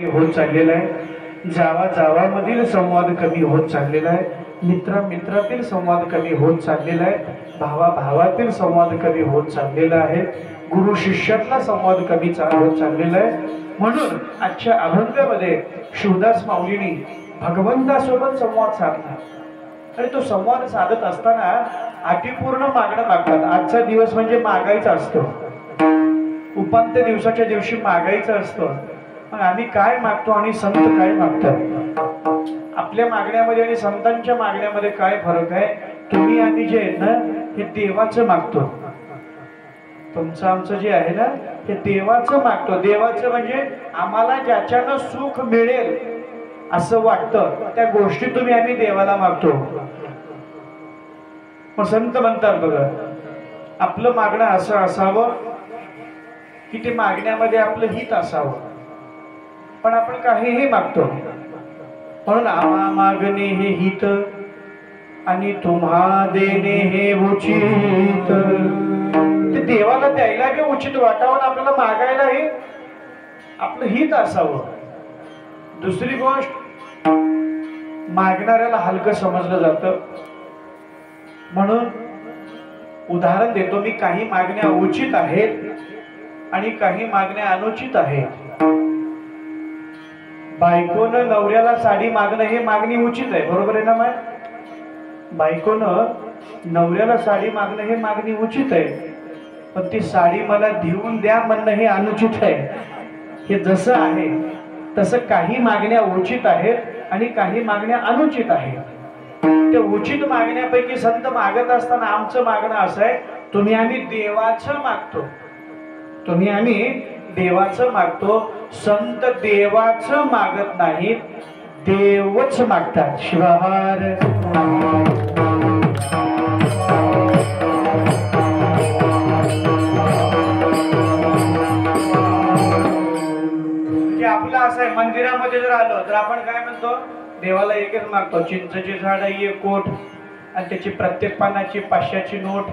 होत चाललेला आहे। जावा जावामधील संवाद कमी होत चाललेला आहे। मित्रा मित्रातील संवाद कमी होत चाललेला आहे। भावा भावातील संवाद कमी होत चाललेला आहे। गुरु शिष्यातला संवाद कमी होत चाललेला आहे। म्हणून आजच्या अभंगामध्ये शिवदास माऊलींनी भगवंतासोबत संवाद साधला आणि तो संवाद साधत असताना अटीपूर्ण मागणं मागतात। आजचा दिवस म्हणजे मागायचा असतो, उपांत्य दिवसाच्या दिवशी मागायचं असतं। मग आम्ही काय मागतो आणि संत काय मागतात? आपल्या मागण्यामध्ये आणि संतांच्या मागण्यामध्ये काय फरक आहे? तुम्ही आम्ही जे आहेत ना हे देवाचं मागतो, तुमचं आमचं जे आहे ना हे देवाचं मागतो। देवाचं म्हणजे आम्हाला ज्याच्यानं सुख मिळेल असं वाटतं त्या गोष्टी तुम्ही आम्ही देवाला मागतो। मग संत म्हणतात बघा, आपलं मागणं असं असावं की ते मागण्यामध्ये आपलं हित असावं, पण आपण काहीही मागतो। म्हणून आम्हा मागणे हे हित आणि तुम्हा देणे हे उचित। ते देवाला द्यायला बी उचित वाटावं, आपल्याला मागायला हे आपलं हित असावं। दुसरी गोष्ट, मागणाऱ्याला हलकं समजलं जातं। म्हणून उदाहरण देतो मी, काही मागण्या उचित आहेत आणि काही मागण्या अनुचित आहेत। बायकोनं नवऱ्याला साडी मागणं हे मागणी उचित आहे, बरोबर आहे ना? माय बायकोनं नवऱ्याला साडी मागणं हे मागणी उचित आहे, पण ती साडी मला देऊन द्या म्हणणं हे अनुचित आहे। हे जसं आहे तसं काही मागण्या उचित आहेत आणि काही मागण्या अनुचित आहेत। त्या उचित मागण्यापैकी संत मागत असताना आमचं मागणं असं आहे, तुम्ही आम्ही देवाचं मागतो, तुम्ही आम्ही देवाचं मागतो। संत देवाचं मागत नाहीत, देवच मागतात। शिवाहार म्हणजे आपलं असं आहे, मंदिरामध्ये जर आलो तर आपण काय म्हणतो? देवाला एकच मागतो, चिंचेचे झाड एक कोट आणि त्याची प्रत्येक पानाची 500ची नोट।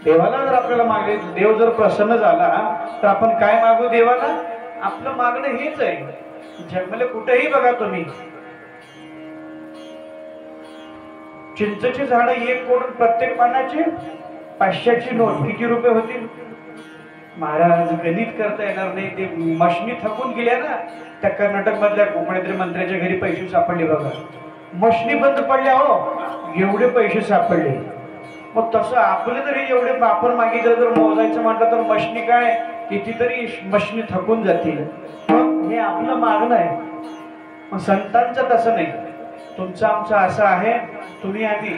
देवाला जर आपल्याला मागे देव जर प्रसन्न झाला तर आपण काय मागू देवाला? आपलं मागणं हेच आहे। जगमध्ये कुठेही बघा तुम्ही, चिंचेची झाड एक कोट, प्रत्येक पानाची 500ची नोट। किती रुपये होतील? महाराज गणित करता येणार नाही, ते मशनी थकून गेल्या ना। त्या कर्नाटक मधल्या कोकणातल्या मंत्र्याच्या घरी पैसे सापडले बघा, मशनी बंद पडल्या हो, एवढे पैसे सापडले। मग तसं आपले तरी एवढे आपण मागितलं जर मोजायचं म्हटलं तर मशनी काय कितीतरी मशनी थकून जातील। मग हे आपलं मागणं आहे। मग संतांचं तसं नाही, तुमचं आमचं असं आहे, तुम्ही आम्ही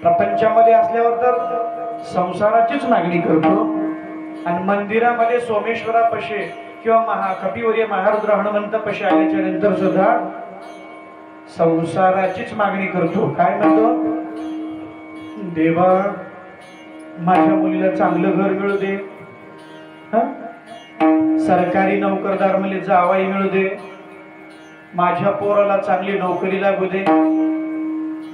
प्रपंचामध्ये असल्यावर तर संसाराचीच मागणी करतो आणि मंदिरामध्ये सोमेश्वरापाशी किंवा कपिवर्य महारुद्र हनुमंतापाशी आल्याच्या नंतर सुद्धा संसाराचीच मागणी करतो। काय म्हणतो? देवा माझ्या मुलीला चांगलं घर मिळू दे, सरकारी नोकरदार म्हणजे जावाई मिळू दे, माझ्या पोराला चांगली नोकरी लागू दे,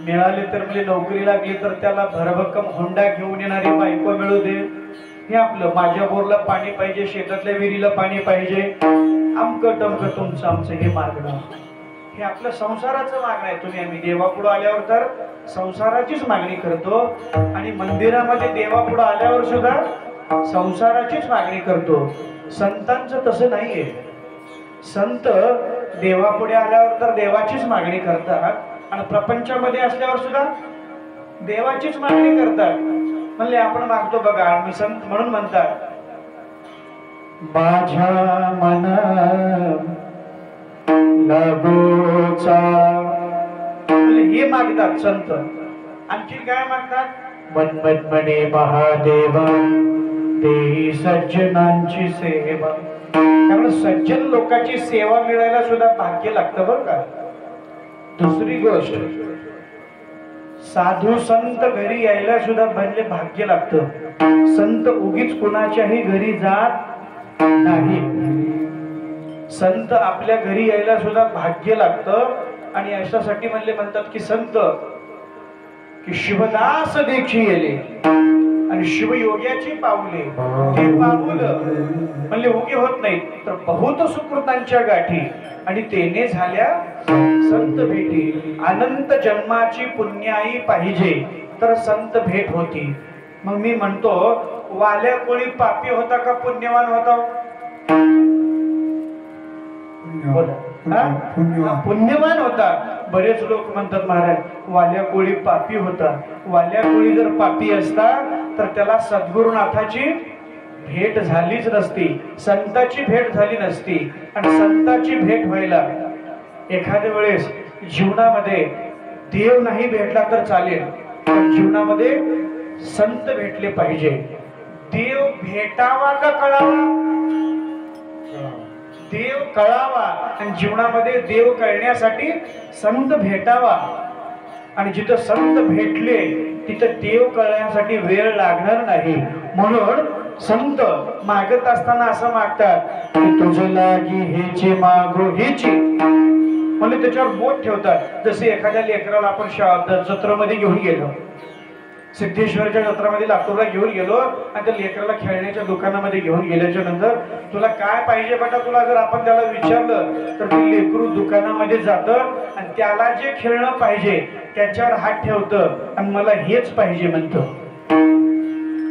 मिळाली तर म्हणजे नोकरी लागली तर त्याला भरभक्कम होंडा घेऊन येणारी बायको मिळू दे। हे आपलं, माझ्या बोरला पाणी पाहिजे, शेतातल्या विहिरीला पाणी पाहिजे, आमकं टमकं तुमचं आमचं हे मागणं, हे आपलं संसाराचं मागणं आहे। तुम्ही आम्ही देवापुढं आल्यावर तर संसाराचीच मागणी करतो आणि मंदिरामध्ये देवापुढं आल्यावर सुद्धा संसाराचीच मागणी करतो। संतांचं तसं नाहीये। संत देवापुढे आल्यावर तर देवाचीच मागणी करतात आणि प्रपंचामध्ये असल्यावर सुद्धा देवाचीच मागणी करतात। म्हणले आपण मागतो बघा, आम्ही संत म्हणून म्हणतात, माझ्या मना लागोचा, हे मागतात संत। आणखी काय मागतात? मनमने महादेवा देही सज्जनांची सेवा। कारण सज्जन लोकांची सेवा मिळायला सुद्धा भाग्य लागतं बरं का। दुसरी गोष्ट, साधू संत घरी यायला सुद्धा बनले भाग्य लागतं। संत उगीच कुणाच्याही घरी जात नाही, संत आपल्या घरी यायला सुद्धा भाग्य लागतं। आणि अशासाठी म्हणतात की संत की शिवदास देखी येले, आणि शिवयोग्याची पाऊले ते पाऊल म्हणले उगी होत नाही तर बहुत सुकृतांच्या गाठी आणि तेने झाल्या संत भेटी अनंत जन्माची पुण्याई पाहिजे तर संत भेट होती. मग मी म्हणतो वाल्या कोळी पापी होता का पुण्यवान होता? पुण्यवान होता. बरेच लोक म्हणतात महाराज वाल्या कोळी पापी होता. वाल्या कोळी जर पापी असता तर त्याला सद्गुरुनाथाची भेट झालीच नसती, संताची भेट झाली नसती. आणि संताची भेट व्हायला एखाद्या वेळेस जीवनामध्ये देव नाही भेटला तर चालेल, पण जीवनामध्ये संत भेटले पाहिजे. देव भेटावा का कळावा? देव कळावा. आणि जीवनामध्ये देव कळण्यासाठी संत भेटावा. आणि जिथं संत भेटले तिथं देव कळण्यासाठी वेळ लागणार नाही. म्हणून संत मागत असताना असं मागतात की तुझं लागी हेची मागो हेची, म्हणजे त्याच्यावर बोट ठेवतात. जसे एखाद्या लेकराला आपण जत्रेमध्ये घेऊन गेलो, सिद्धेश्वरच्या जत्रामध्ये लातूरला घेऊन गेलो आणि त्या लेकराला खेळण्याच्या दुकानामध्ये घेऊन गेल्याच्या नंतर तुला काय पाहिजे बेटा, तुला जर आपण त्याला विचारलं तर ते लेकरू दुकानामध्ये जातं आणि त्याला जे खेळणं पाहिजे त्याच्यावर हात ठेवतं आणि मला हेच पाहिजे म्हणतं.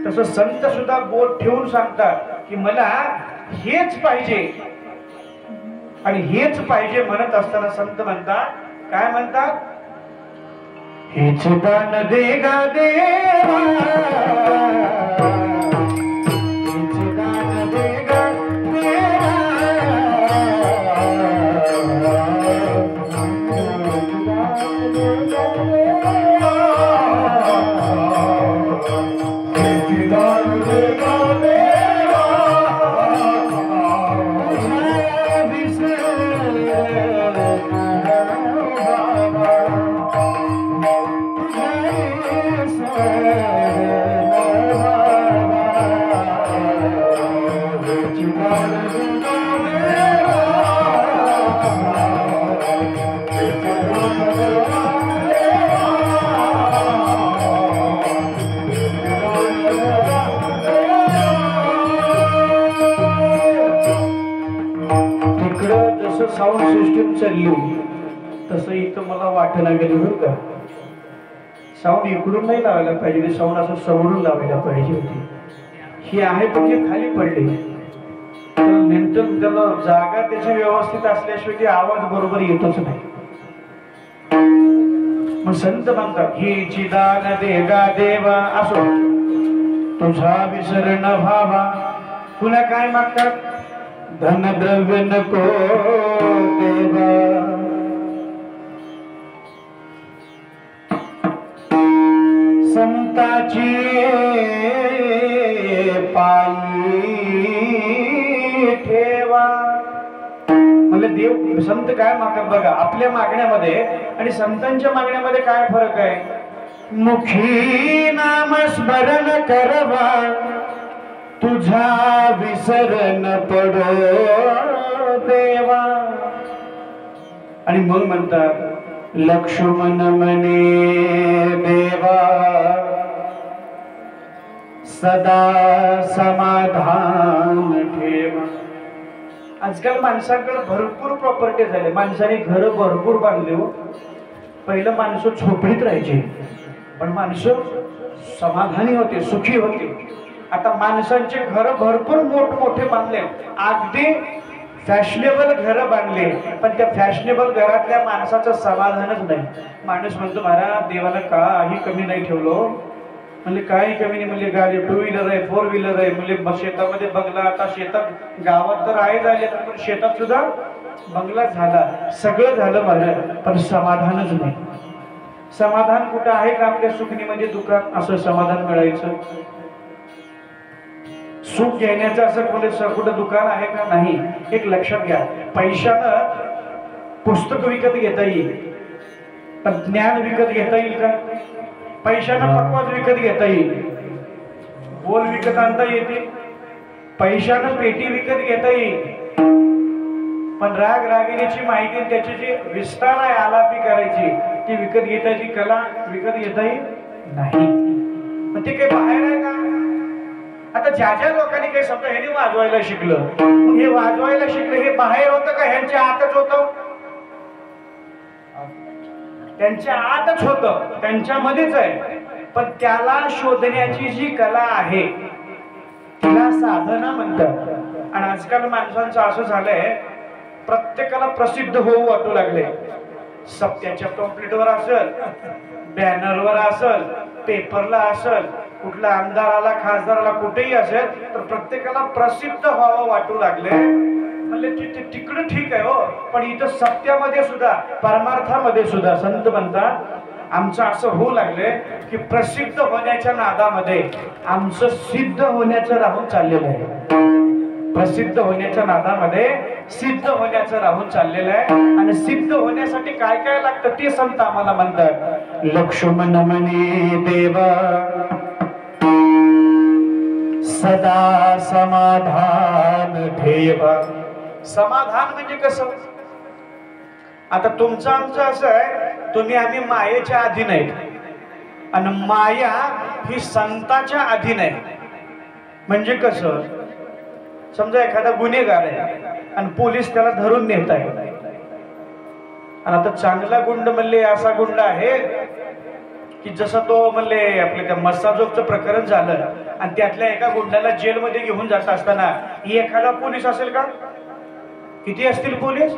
तसं संत सुद्धा बोट ठेवून सांगतात की मला हेच पाहिजे. आणि हेच पाहिजे म्हणत असताना संत म्हणतात, काय म्हणतात? हेच दान दे गा देवा, हेच दान दे गा देवा, हेच दान दे गा देवा, साऊंड सिस्टीम चालली तसं इथं मला वाटायला गेलं बरं का. साऊंड इकडून नाही लावायला पाहिजे, साऊंड असं समोरून लावायला पाहिजे होती. ही आहे पण हे खाली पडले तर नंतर त्याला जागा त्याची व्यवस्थित असल्याशिवाय आवाज बरोबर येतच नाही. मग संत म्हणतात ही दान देगा देवा असो तुझा विसर न व्हावा. पुन्हा काय मागतात? धन द्रव्य नको देवा, संताची पायी ठेवा. म्हणजे देव संत काय मागतात बघा. आपल्या मागण्यामध्ये आणि संतांच्या मागण्यामध्ये काय फरक आहे? मुखी नामस्मरण करवा तुझा विसरण पडो देवा. आणि मग म्हणतात लक्ष्मण म्हणे देवा सदा समाधान ठेवा. आजकाल माणसाकडे भरपूर प्रॉपर्टी झाली, माणसाने घर भरपूर बांधले हो. पहिलं माणसं झोपडीत राहायची पण माणसं समाधानी होते, सुखी होते. आता माणसांचे घर भरपूर मोठमोठे बांधले, अगदी फॅशनेबल घर बांधले, पण त्या फॅशनेबल घरातल्या माणसाचं समाधानच नाही. माणूस म्हणतो महाराज देवाला काही कमी नाही ठेवलो. म्हणजे काही कमी नाही. म्हणजे गाडी 2 व्हीलर आहे, 4 व्हीलर आहे. म्हणजे शेतामध्ये बंगला, आता शेतात गावात तर आहे झाले पण शेतात सुद्धा बंगला झाला, सगळं झालं महाराज, पण समाधानच नाही. समाधान कुठं आहे का? आपल्या सुखणीमध्ये दुःखात असं समाधान मिळायचं. सुख घेण्याचं असं कुठं दुकान आहे का? नाही. एक लक्षात घ्या, पैशानं पुस्तक विकत घेता येईल पण ज्ञान विकत घेता येईल का? पैशानं पक्वाज विकत घेता येईल, बोल विकत आणता येते. पैशानं पेटी विकत घेता येईल पण राग रागिणीची माहिती त्याची जी विस्तार आहे आलापी करायची ती विकत घेताची कला विकत घेता येईल नाही. पण ते काही बाहेर आहे का? आता ज्या ज्या लोकांनी काही समजा ह्यांनी वाजवायला शिकलं, हे वाजवायला शिकलं हे बाहेर होतं का ह्यांच्या आतच होतं? त्यांच्या आतच होतं, त्यांच्यामध्येच आहे. पण त्याला शोधण्याची जी कला आहे तिला साधना म्हणतात. आणि आजकाल माणसांचं असं झालंय, प्रत्येकाला प्रसिद्ध होऊ वाटू लागले. सत्याच्या पॉम्पलेटवर असेल, बॅनरवर असेल, पेपरला असेल, कुठला आमदाराला खासदाराला कुठेही असेल तर प्रत्येकाला प्रसिद्ध व्हावं वाटू लागले. म्हणजे तिकडं ठीक आहे हो, पण इथं सत्यामध्ये सुद्धा, परमार्थामध्ये सुद्धा संत म्हणतात आमचं असं होऊ लागले की प्रसिद्ध होण्याच्या नादामध्ये आमचं सिद्ध होण्याचं राहून चाललेलं आहे. प्रसिद्ध होण्याच्या नादामध्ये सिद्ध होण्याचं राहून चाललेलं आहे. आणि सिद्ध होण्यासाठी काय काय लागतं ते संत आम्हाला म्हणतात. लक्ष्मण म्हणे देवा सदा समाधान ठेवा. समाधान म्हणजे कसं? आता तुमचं आमचं असं आहे, तुम्ही आम्ही मायेच्या अधीन आहेत आणि माया ही संताच्या अधीन आहे. म्हणजे कसं? समजा एखादा गुन्हेगार आहे आणि पोलीस त्याला धरून नेत आहे, आणि आता चांगला गुंड म्हणले असा गुंड आहे की जसं तो म्हणले आपल्या त्या मस्साजोगचं प्रकरण झालं आणि त्यातल्या एका गुंडाला जेलमध्ये घेऊन जात असताना एखादा पोलीस असेल का? किती असतील पोलीस?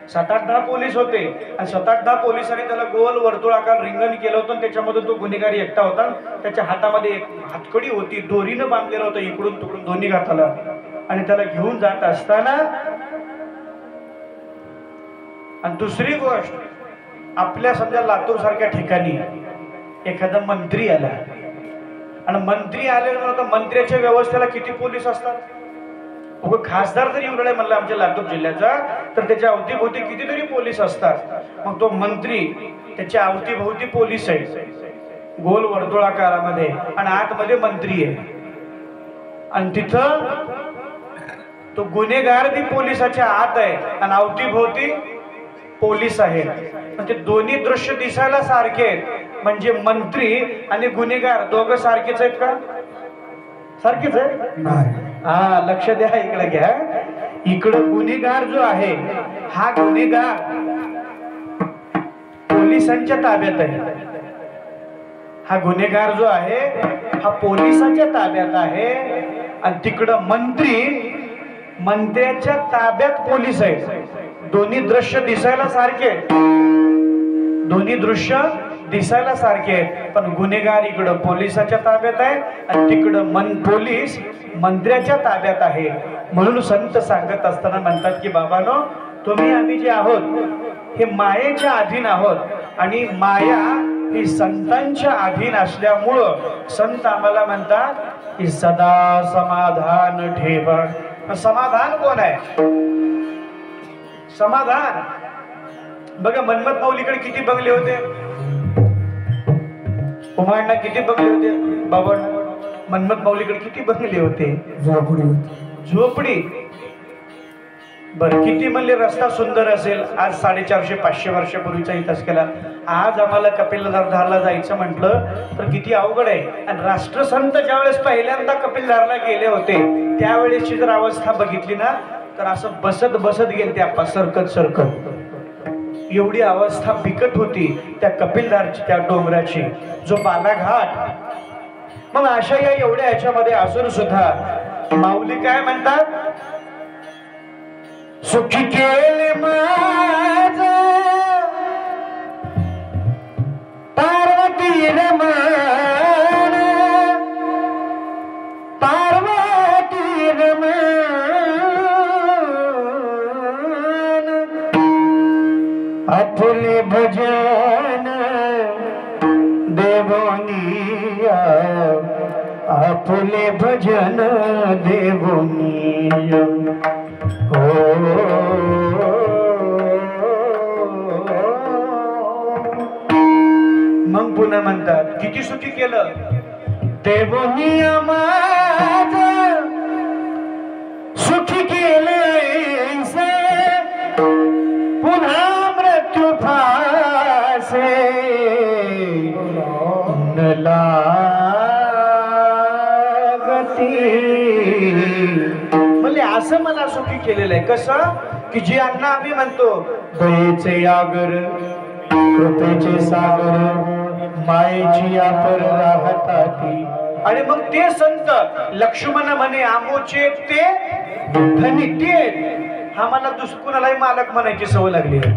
7-8-10 पोलीस होते. आणि 7-8-10 पोलिसांनी त्याला गोल वर्तुळाकार रिंगण केलं होतं. त्याच्यामधून तो गुन्हेगारी एकटा होता. त्याच्या हातामध्ये एक हातकडी होती, दोरीनं बांधलेलं होतं इकडून तिकडून दोन्ही हाताला. आणि त्याला घेऊन जात असताना, आणि दुसरी गोष्ट, आपल्या समजा लातूर सारख्या ठिकाणी एखादा मंत्री आला आणि मंत्री आल्यानंतर मंत्र्याच्या व्यवस्थेला किती पोलीस असतात? खासदार जरी उरळे म्हणलं आमच्या लातूर जिल्ह्याचा तर त्याच्या अवतीभोवती कितीतरी पोलीस असतात. मग तो मंत्री, त्याच्या अवतीभोवती पोलीस आहे गोल वर्तुळाकारामध्ये, आणि आतमध्ये मंत्री आहे. आणि तिथं तो गुन्हेगार बी पोलिसाच्या आत आहे आणि अवतीभोवती पोलीस आहेत. म्हणजे दोन्ही दृश्य दिसायला सारखे आहेत. म्हणजे मंत्री आणि गुन्हेगार दोघं सारखेच आहेत का? सारखेच आहे. हा, लक्ष द्या, इकडे घ्या. इकडं गुन्हेगार जो आहे हा गुन्हेगार पोलिसांच्या ताब्यात आहे. हा गुन्हेगार जो आहे हा पोलिसांच्या ताब्यात आहे. आणि तिकडं मंत्र्याच्या ताब्यात पोलीस आहे. दोन्ही दृश्य दिसायला सारखे, दोन्ही दृश्य दिसायला सारखे आहेत. पण गुन्हेगार इकडं पोलिसाच्या ताब्यात आहे आणि तिकडं पोलीस मंत्र्याच्या ताब्यात आहे. म्हणून संत सांगत असताना म्हणतात की बाबानो, तुम्ही आम्ही जे आहोत हे मायेच्या अधीन आहोत आणि माया ही संतांच्या अधीन असल्यामुळं संत आम्हाला म्हणतात की सदा समाधान ठेवा. समाधान कोण आहे? समाधान बघा, मनमत माऊलीकडे किती बंगले होते, उमाडना किती बंगले होते, बाबा मनमत माऊलीकडे किती बंगले होते? झोपडी. बर, किती म्हणले रस्ता सुंदर असेल. आज 450-500 वर्षापूर्वीचा इतिहास केला. आज आम्हाला कपिलधारला जायचं म्हटलं तर किती अवघड आहे. आणि राष्ट्रसंत ज्यावेळेस पहिल्यांदा कपिलधारला गेले होते त्यावेळेसची जर अवस्था बघितली ना तर असं बसत गेले त्या सरकत. एवढी अवस्था बिकट होती त्या कपिलधारची, त्या डोंगराची, जो बालाघाट. मग अशा या एवढ्या ह्याच्यामध्ये असून सुद्धा माऊली काय म्हणतात? सुखी केले माझ पार्वती रमण, पार्वती रमण, आपुले भजन देवोनिया, आपुले भजन देवोनिया. मग पुन्हा म्हणतात किती सुखी केलं देवोनिया माझ, सुखी केले पुन्हा मृत्यू फासे न लागती असं मला सुखी केलेलं आहे. कसं की जी अन्न आम्ही म्हणतो दयेचे आगर, कृपेचे सागर, मायेची आपर राहताती. आणि मग ते संत लक्ष्मण म्हणे आमोचे ते धनी ते. हा मला कुणालाही मालक म्हणायची सवय लागली आहे,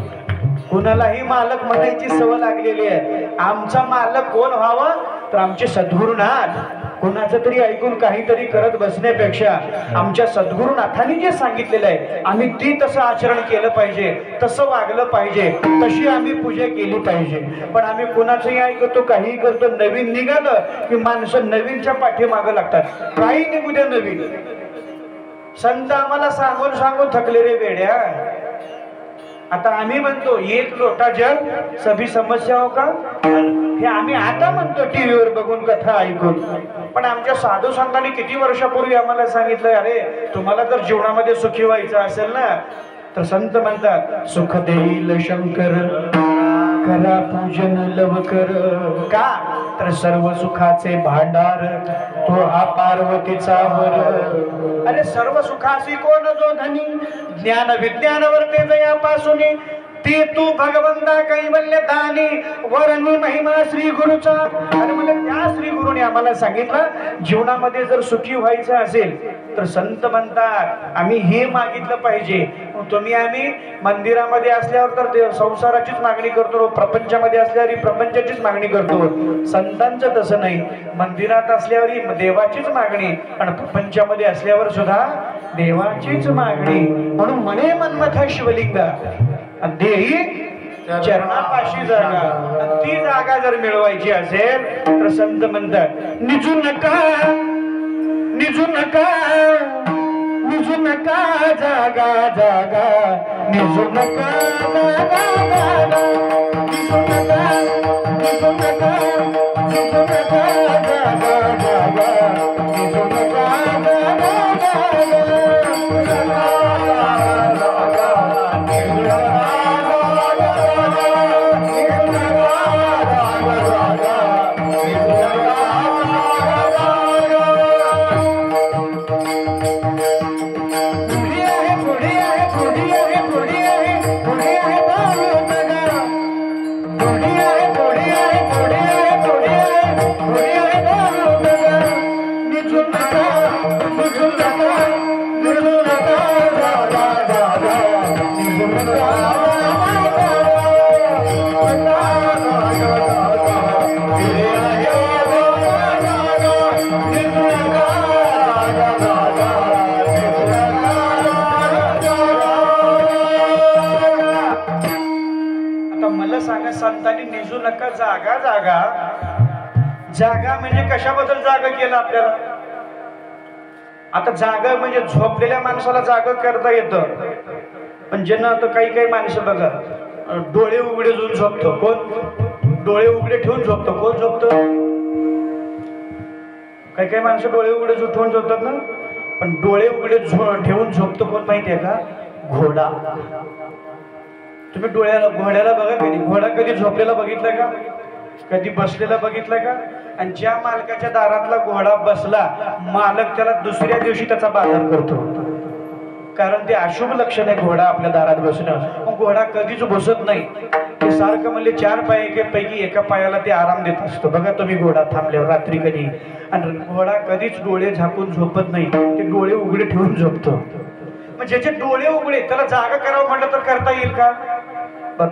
कुणालाही मालक म्हणायची सवय लागलेली आहे. आमचा मालक कोण व्हावं तर आमचे सद्गुरुनाथ. कोणाचं तरी ऐकून काहीतरी करत बसण्यापेक्षा आमच्या सद्गुरुनाथांनी जे सांगितलेलं आहे आम्ही ती तसं आचरण केलं पाहिजे, तसं वागलं पाहिजे, तशी आम्ही पूजा केली पाहिजे. पण आम्ही कोणाचंही ऐकतो, काही करतो. नवीन निघालं की माणसं नवीनच्या पाठीमागं लागतात. काही निघू द्या नवीन. संत आम्हाला सांगून सांगून थकले रे वेड्या. आता आम्ही म्हणतो एक लोटा जल सभी समस्या हो का, हे आम्ही आता म्हणतो टीव्हीवर बघून, कथा ऐकून. पण आमच्या साधू संतांनी किती वर्षापूर्वी आम्हाला सांगितलं, अरे तुम्हाला जर जीवनामध्ये सुखी व्हायचं असेल ना तर संत म्हणतात सुख देईल शंकर, करा पूजन लवकर. का तर सर्व सुखाचे भांडार तो हा पार्वतीचा वर. अरे सर्व सुखासी कोण जो धनी, ज्ञान विज्ञानावर ते जयापासून ते तू भगवंता कैवल्य दानी, वरणी महिमा श्री गुरुचा. आणि म्हणजे त्या श्री गुरुने आम्हाला सांगितलं जीवनामध्ये जर सुखी व्हायचं असेल तर संत म्हणतात आम्ही हे मागितलं पाहिजे. तुम्ही आम्ही मंदिरामध्ये असल्यावर तर संसाराचीच मागणी करतो, प्रपंचामध्ये असल्यावर प्रपंचाचीच मागणी करतो. संतांचं तसं नाही, मंदिरात असल्यावर देवाचीच मागणी आणि प्रपंचामध्ये असल्यावर सुद्धा देवाचीच मागणी. म्हणून म्हणे मन्मथ शिवलिंगा देही चरणापाशी जागा. ती जागा जर मिळवायची असेल तर संत म्हणतात निजू नका, निजू नका, निजू नका जागा जागा, निजू नका जागा जागा, निजू नका, निजू नका, निजू नका जागा जागा, निजू नका संतांनी निजू नका जागा जागा. जागा म्हणजे कशाबद्दल जागा केलं आपल्याला. आता जागा म्हणजे झोपलेल्या माणसाला जागा करता येतं, पण ज्यांना आता काही काही माणसं बघा डोळे उघडे घेऊन झोपतो. कोण डोळे उघडे ठेवून झोपतो? कोण झोपतो? काही काही माणसं डोळे उघडे ठेवून झोपतात ना, पण डोळे उघडे ठेवून झोपतो कोण माहितीये का? घोडा. तुम्ही घोड्याला बघा, कधी घोडा कधी झोपलेला बघितलाय का? कधी बसलेला बघितलाय का? आणि ज्या मालकाच्या दारातला घोडा बसला, मालक त्याला दुसऱ्या दिवशी त्याचा बाजार करतो, कारण ते अशुभ लक्षण आहे घोडा आपल्या दारात बसणं. मग घोडा कधीच बसत नाही, ते सारखं म्हणले 4 पायापैकी एका पायाला ते आराम देत असतो. बघा तुम्ही घोडा थांबल्यावर रात्री कधी, आणि घोडा कधीच डोळे झाकून झोपत नाही, ते डोळे उघडे ठेवून झोपतो. मग ज्याचे डोळे उघडे त्याला जागा करावं म्हटलं तर करता येईल का?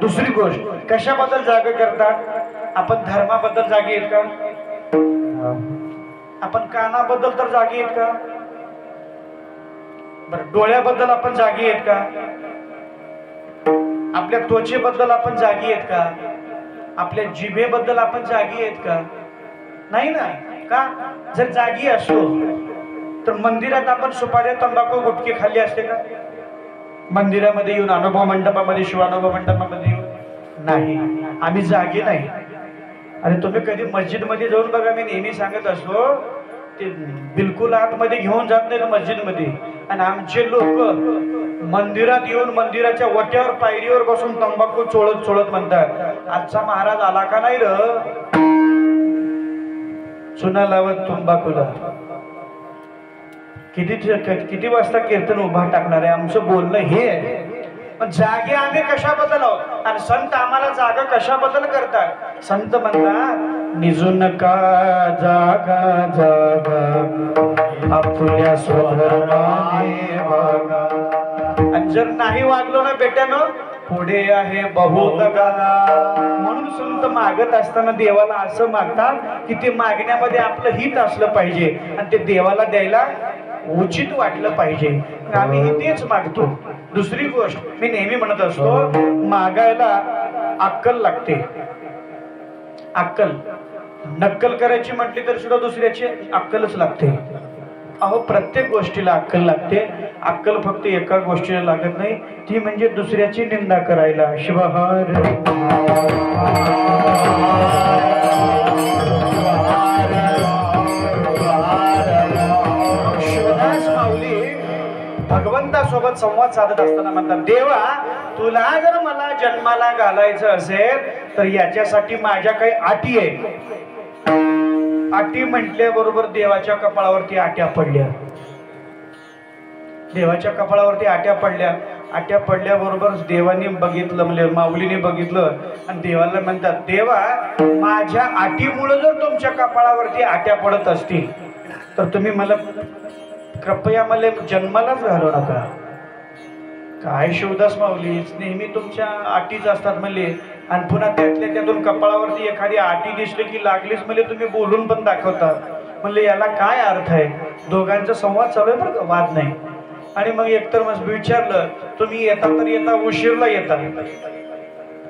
दुसरी गोष्ट, कशाबद्दल जागा करतात आपण? धर्माबद्दल जागी आहेत का आपण? कानाबद्दल तर जागी आहेत का? बरं, डोळ्याबद्दल आपण जागी आहेत का? आपल्या त्वचेबद्दल आपण जागी आहेत का? आपल्या जिभेबद्दल आपण जागी आहेत का? नाही ना. का? जर जागी असतो तर मंदिरात आपण सुपाऱ्या, तंबाखू, गुटखे खाल्ले असते का? मंदिरामध्ये येऊन, अनुभव मंडपामध्ये, शिवानुभव मंडपामध्ये येऊन नाही. आम्ही जागे नाही. आणि तुम्ही कधी मस्जिद मध्ये जाऊन बघा, मी नेहमी सांगत असतो ते बिलकुल आतमध्ये घेऊन जात नाही मस्जिद मध्ये. आणि आमचे लोक मंदिरात येऊन मंदिराच्या वट्यावर, पायरीवर बसून तंबाखू चोळत चोळत म्हणतात आजचा महाराज आला का नाही र? चुना लावत तंबाखूला. किती वाजता कीर्तन उभा टाकणार आहे? आमचं बोलणं हे आहे. पण जागे आम्ही कशाबद्दल आहोत आणि संत आम्हाला जागा कशाबद्दल करतात? संत म्हणतात निजू नका जागा जागा आपल्या स्वधर्माने वागा. आणि जर नाही वागलो ना बेट्यानं पुढे आहे बहुत गाला. म्हणून संत मागत असताना देवाला असं मागतात की ते मागण्यामध्ये आपलं हित असलं पाहिजे आणि ते देवाला द्यायला उचित वाटलं पाहिजे. आम्ही तेच मागतो. दुसरी गोष्ट मी नेहमी म्हणत असतो, मागायला अक्कल लागते. अक्कल नक्कल करायची म्हटली तर सुद्धा दुसऱ्याची अक्कलच लागते. अहो प्रत्येक गोष्टीला अक्कल लागते. अक्कल फक्त एका गोष्टीला लागत नाही, ती म्हणजे दुसऱ्याची निंदा करायला. शिवहार शिवदास माऊली भगवंतासोबत संवाद साधत असताना म्हणतात, देवा तुला जर मला जन्माला घालायचं असेल तर याच्यासाठी माझ्या काही अटी आहेत. अटी म्हटल्याबरोबर देवाच्या कपाळावरती आट्या पडल्या. देवाच्या कपाळावरती आट्या पडल्या. आट्या पडल्याबरोबर देवाने बघितलं, म्हणजे माऊलीने बघितलं आणि देवाला म्हणतात, देवा माझ्या अटीमुळे जर तुमच्या कपाळावरती आट्या पडत असतील तर तुम्ही मला कृपया मला जन्मालाच घालू नका. काय शिवदास माऊली नेहमी तुमच्या अटीच असतात म्हणले, आणि पुन्हा त्यातल्या त्यातून कपाळावरती एखादी आटी दिसली की लागलीच म्हणजे तुम्ही बोलून पण दाखवता. म्हणले याला काय अर्थ आहे? दोघांचा संवाद चालू आहे बरं का, वाद नाही. आणि मग एकतर मग विचारलं, तुम्ही येता तर येता उशीरला येता.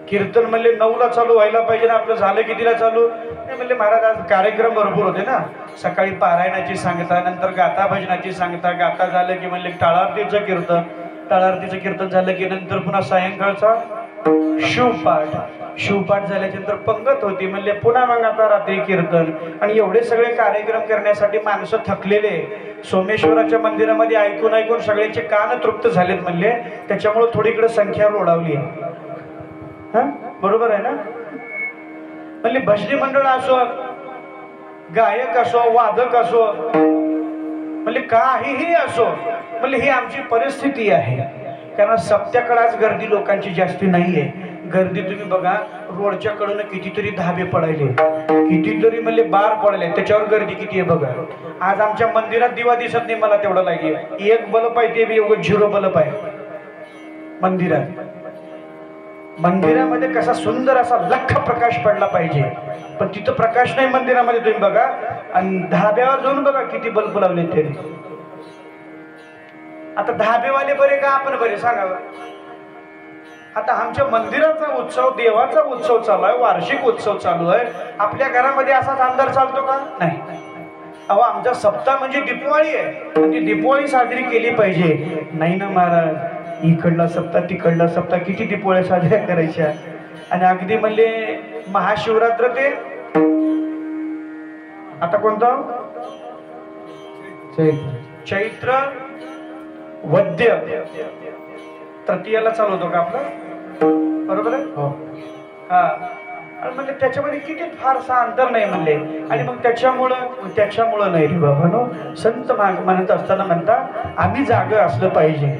कीर्तन म्हणले 9ला चालू व्हायला पाहिजे ना, आपलं झालं कितीला चालू? नाही म्हणले महाराज आज कार्यक्रम भरपूर होते ना, सकाळी पारायणाची सांगता, नंतर गाथा भजनाची सांगता, गाथा झालं की म्हणले टाळारतीचं कीर्तन, टाळारतीचं कीर्तन झालं की नंतर पुन्हा सायंकाळचा शिवपाठ, शिवपाठ झाल्यानंतर पंगत होती. म्हणले पुन्हा मग आता रात्री कीर्तन. आणि एवढे सगळे कार्यक्रम करण्यासाठी माणसं थकलेले. सोमेश्वराच्या मंदिरामध्ये ऐकून ऐकून सगळ्यांचे कान तृप्त झालेत म्हणले, त्याच्यामुळे थोडीकडे संख्या रोडावली आहे. हा बरोबर आहे ना? म्हणले भजनी मंडळ असो, गायक असो, वादक असो, म्हणले काहीही असो, म्हणले ही आमची परिस्थिती आहे. कारण सप्त्याकडे आज गर्दी लोकांची जास्ती नाहीये. गर्दी तुम्ही बघा, रोडच्या कडून कितीतरी धाबे पडायले, कितीतरी म्हणले बार पडले, त्याच्यावर गर्दी किती आहे बघा. आज आमच्या मंदिरात दिवा दिसत नाही मला तेवढा लागेल. एक बल्ब आहे ते बी एवढं 0 बल्ब आहे मंदिरात. मंदिरामध्ये कसा सुंदर असा लख प्रकाश पडला पाहिजे, पण तिथं प्रकाश नाही मंदिरामध्ये. तुम्ही बघा आणि धाब्यावर जाऊन बघा किती बल्ब लावले तरी. आता धाबेवाले बरे का आपण बरे सांगावं? आता आमच्या मंदिराचा उत्सव, देवाचा उत्सव चालू आहे, वार्षिक उत्सव चालू आहे. आपल्या घरामध्ये असाच अंधार चालतो का? नाही. अहो आमचा सप्ताह म्हणजे दिपवाळी आहे आणि ती दिपवाळी साजरी केली पाहिजे. नाही ना महाराज, इकडला सप्ताह तिकडला सप्ताह, किती दिपवाळ्या साजऱ्या करायच्या. आणि अगदी म्हणले महाशिवरात्र ते आता कोणतं चैत्र वद्य तृतीयाला चालू होतो का आपलं? बरोबर आहे. हा म्हणजे त्याच्यामध्ये किती फारसा अंतर नाही म्हणले. आणि मग त्याच्यामुळं नाही रे बाबा नो, संत म्हणत असताना म्हणता आम्ही जागा असलं पाहिजे.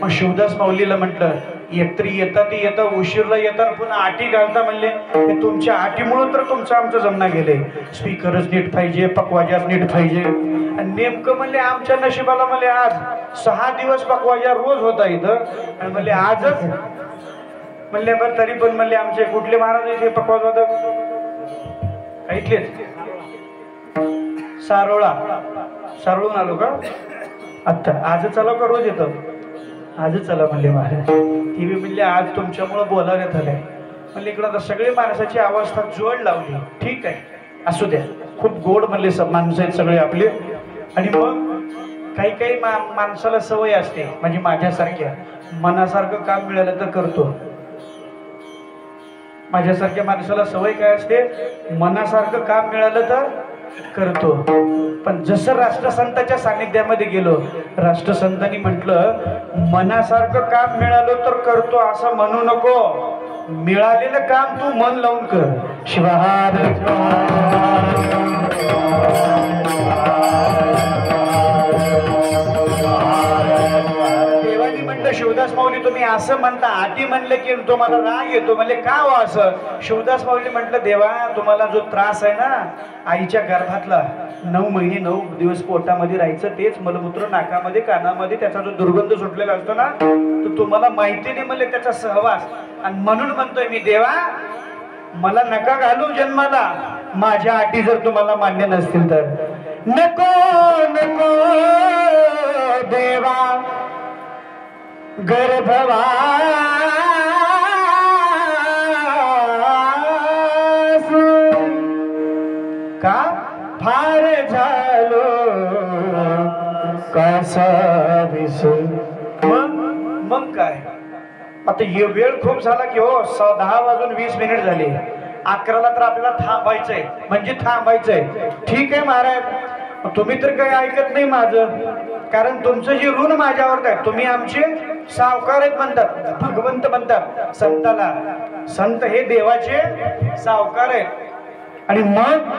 मग शिवदास माऊलीला म्हटलं, एकतरी येता ते येता उशीरला येतात पुन्हा आटी घालता म्हणले, हे तुमच्या आटीमुळं तर तुमचं आमचं जमना गेले. स्पीकरच नीट पाहिजे, पकवाजाच नीट पाहिजे. आणि नेमकं म्हणले आमच्या नशिबाला म्हणले आज 6 दिवस पकवाजा रोज होता इथं, आणि म्हणले आजच म्हणले बरं तरी पण म्हणले आमचे कुठले महाराज इथे पकवाज वादक? इथलेच सारोळून आलो का? आता आज चला का रोज येतो? आज चला म्हणले महाराज. ती बी म्हणले आज तुमच्यामुळं बोलावण्यात आलंय. म्हणले इकडं सगळे माणसाची अवस्था जोड लावली. ठीक आहे असू द्या, खूप गोड म्हणले माणसं आहेत सगळे आपले. आणि मग काही माणसाला सवय असते, म्हणजे माझ्यासारख्या मनासारखं काम मिळालं तर करतो. माझ्यासारख्या माणसाला सवय काय असते? मनासारखं काम मिळालं तर करतो. पण जसं राष्ट्रसंताच्या सानिध्यामध्ये गेलो, राष्ट्रसंतांनी म्हटलं मनासारखं काम मिळालं तर करतो असं म्हणू नको, मिळालेलं काम तू मन लावून कर. शिवहार तुम्ही असं म्हणता, आटी म्हणले की तुम्हाला राग येतो, म्हणले का हो असं? शिवदास माऊली म्हटलं, देवा तुम्हाला जो त्रास आहे ना आईच्या गर्भातला, 9 महिने 9 दिवस पोटामध्ये राहायचं, तेच मलमूत्र नाकामध्ये कानामध्ये त्याचा जो दुर्गंध सुटलेला असतो ना, तो तुम्हाला माहिती नाही म्हणले त्याचा सहवास. आणि म्हणून म्हणतोय मी, देवा मला नका घालू जन्माला, माझ्या अटी जर तुम्हाला मान्य नसतील तर. नको नको देवा गर्भवास का फार झालो कसा विसर. मग काय आता हे वेळ खूप झाला की हो, 10:20 झाले. 11ला तर आपल्याला थांबायचंय, म्हणजे थांबायचंय. ठीक आहे महाराज, तुम्ही तर काही ऐकत नाही माझं, कारण तुमचं जे ऋण माझ्यावर काय, तुम्ही आमचे सावकार आहेत म्हणतात, भगवंत म्हणतात संताला. संत हे देवाचे सावकार आहेत. आणि मग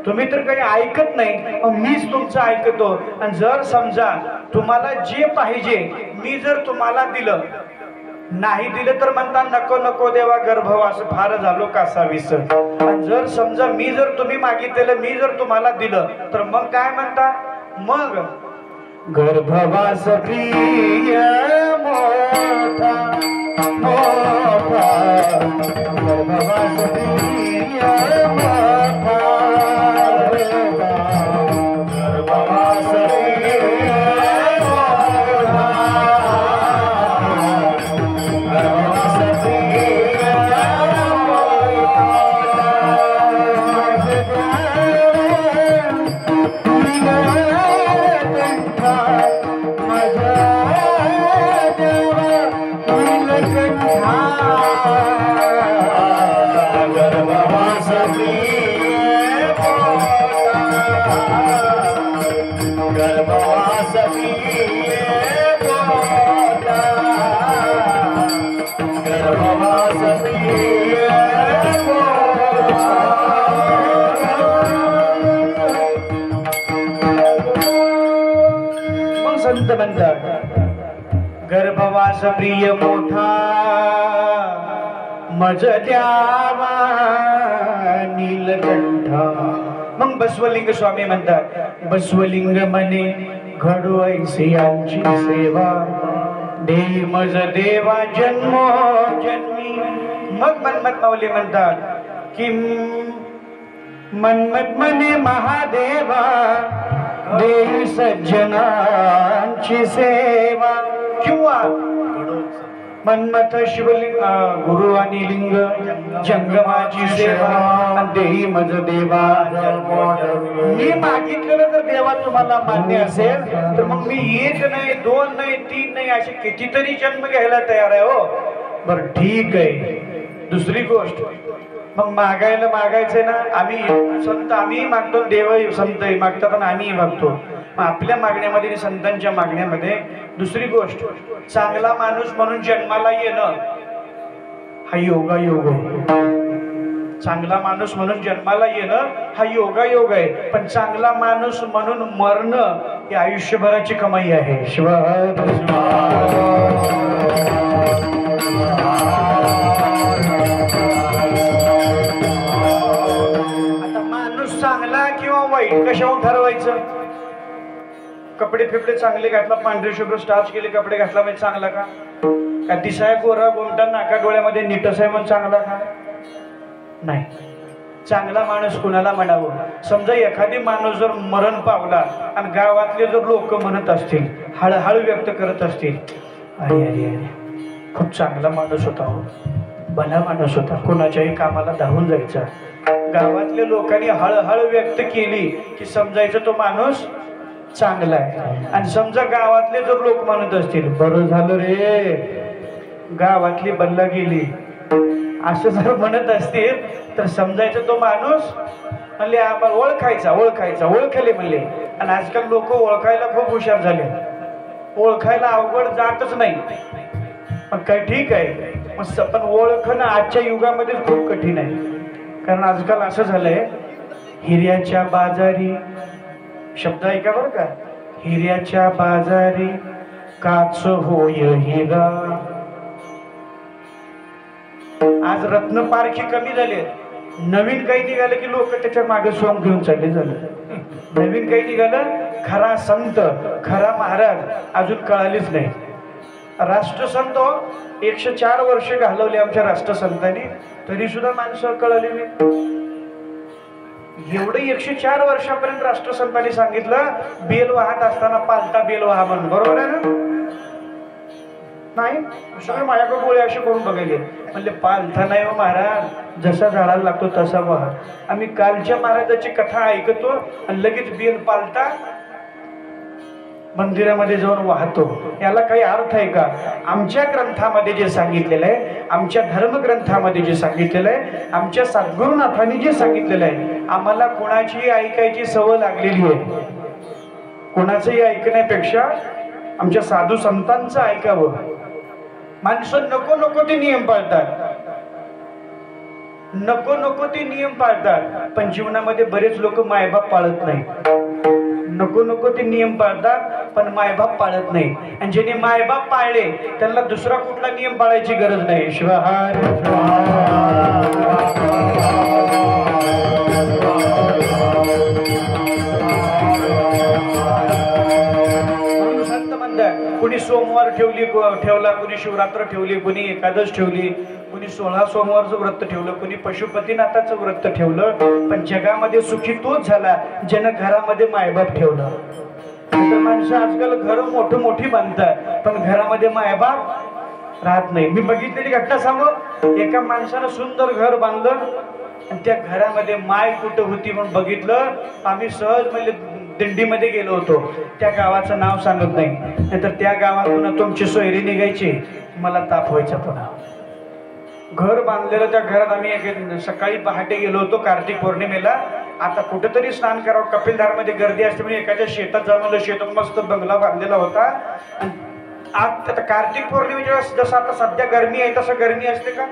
तुम्ही तर काही ऐकत नाही, मीच तुमचं ऐकतो. आणि जर समजा तुम्हाला जे पाहिजे मी जर तुम्हाला दिलं, नाही दिलं तर म्हणता नको नको देवा गर्भवास फार झालो कासा विसर. आणि जर समजा मी जर तुम्ही मागितलेलं मी जर तुम्हाला दिलं तर मग काय म्हणता? मग गर्भवास प्रिय मोठा मोठा, गर्भवास प्रिय मोठा, गर्भवास प्रिय मोठा, गर्भवास प्रिय गर्भवास प्रिय मोठा मज द्यावा नीलकंठा. मग बसवलिंग स्वामी म्हणतात, बसवलिंग म्हणे घडू ऐसी आमची सेवा, देई मज देवा जन्मो जन्मी. मग मन्मथ माऊली म्हणतात की मन्मथ म्हणे महादेवा देई सज्जनांची सेवा. किंवा मन्मथ शिवलिंग गुरु आणि लिंग जंगमाची सेवा, देई मज देवा. मी मागितलेलं जर देवा तुम्हाला मान्य असेल तर मग मी 1 नाही 2 नाही 3 नाही असे कितीतरी जन्म घ्यायला तयार आहे हो. बर ठीक आहे. दुसरी गोष्ट, मग मागायचंय ना, आम्ही संत आम्ही मागतो, देव संत मागतात आणि आम्ही मागतो. आपल्या मागण्यामध्ये आणि संतांच्या मागण्यामध्ये. दुसरी गोष्ट, चांगला माणूस म्हणून जन्माला येणं हा योगायोग आहे. चांगला माणूस म्हणून जन्माला येणं हा योगायोग आहे. पण चांगला माणूस म्हणून मरणं ही आयुष्यभराची कमाई आहे. शिवाय चांगला किंवा वाईट कशावर ठरवायचं? कपडे फिपडे चांगले घातला, पांढरे शुभ्र स्टार्च केले कपडे घातला म्हणजे चांगला का? का दिसाय गोरा गोमटा नाका डोळ्यामध्ये नीटस आहे म्हणून चांगला का? नाही. चांगला माणूस कुणाला म्हणावं? समजा एखादी माणूस जर मरण पावला आणि गावातले जर लोक म्हणत असतील, हळहळ व्यक्त करत असतील, अरे अरे अरे खूप चांगला माणूस होता हो, भला माणूस होता, कोणाच्याही कामाला धावून जायचा, गावातल्या लोकांनी हळहळ व्यक्त केली की समजायचं तो माणूस चांगला आहे. आणि समजा गावातले जर लोक म्हणत असतील, बरं झालं रे गावातली बल्ला गेली, असं जर म्हणत असतील तर समजायचं तो माणूस म्हणले आपण ओळखायचा ओळखले म्हणले. आणि आजकाल लोक ओळखायला खूप हुशार झाले, ओळखायला अवघड जातच नाही. पण काय ठीक आहे, पण ओळखणं आजच्या युगामध्ये खूप कठीण आहे. कारण आजकाल असं झालंय, हिऱ्याच्या बाजारी, शब्द ऐका बरं का, हिऱ्याच्या बाजारी काच होय हिरा, आज रत्न पारखी कमी झाले, नवीन काही निघालं की लोक त्याच्या मागे सोंग घेऊन चालले झालं. नवीन काही निघालं, खरा संत खरा महाराज अजून कळालीच नाही. राष्ट्रसंत 104 वर्ष घालवले आमच्या राष्ट्रसंतांनी, तरी सुद्धा माणसं कळाली नाही. एवढं 104 वर्षापर्यंत राष्ट्रसंतांनी सांगितलं बेल वाहत असताना पालता बेल वाहा म्हणून. बरोबर आहे ना? नाही, सगळे माझ्याकडे गोळे असे करून बघायले. म्हणले पालथा नाही हो महाराज, जसा झाडाला लागतो तसा वाहा. आम्ही कालच्या महाराजाची कथा ऐकतो आणि लगेच बेल पालता मंदिरामध्ये जाऊन वाहतो. याला काही अर्थ आहे का? आमच्या ग्रंथामध्ये जे सांगितलेलं आहे, आमच्या धर्मग्रंथामध्ये जे सांगितलेलं आहे, आमच्या सद्गुरुनाथांनी जे सांगितलेलं आहे, आम्हाला कोणाचीही ऐकायची सवय लागलेली आहे. कोणाचंही ऐकण्यापेक्षा आमच्या साधू संतांचं ऐकावं. माणसं नको नको ते नियम पाळतात, नको नको ते नियम पाळतात, पण जीवनामध्ये बरेच लोक मायबाप पाळत नाही. नको नको ते नियम पाळतात पण मायबाप पाळत नाही. आणि ज्याने मायबाप पाळले त्यांना दुसरा कुठला नियम पाळायची गरज नाही. शिवाहार संत म्हणतात, कुणी सोमवार ठेवला, कुणी शिवरात्र ठेवली, कुणी एकादश ठेवली, कुणी 16 सोमवारचं व्रत ठेवलं, कुणी पशुपतीनाथाचं व्रत ठेवलं. पण जगामध्ये सुखी तोच झाला ज्यानं घरामध्ये मायबाप ठेवलं. तर माणसं आजकाल घर मोठी बांधतात पण घरामध्ये मायबाप राहत नाही. मी बघितलेली घटना सांगू. एका माणसानं सुंदर घर बांधलं आणि त्या घरामध्ये माय कुठं होती म्हणून बघितलं. आम्ही सहज म्हणजे दिंडीमध्ये गेलो होतो. त्या गावाचं नाव सांगत नाही, नाहीतर त्या गावातून तुमची सोयरी निघायची, मला ताप व्हायचा. पुन्हा घर बांधलेलं त्या घरात आम्ही सकाळी पहाटे गेलो होतो कार्तिक पौर्णिमेला. आता कुठेतरी स्नान करावं, कपिलधारमध्ये गर्दी असते म्हणजे एखाद्या शेतात जाऊन, शेतात मस्त बंगला बांधलेला होता. आणि आता कार्तिक पौर्णिमेच्या जसं आता सध्या गरमी आहे तसं गरमी असते का?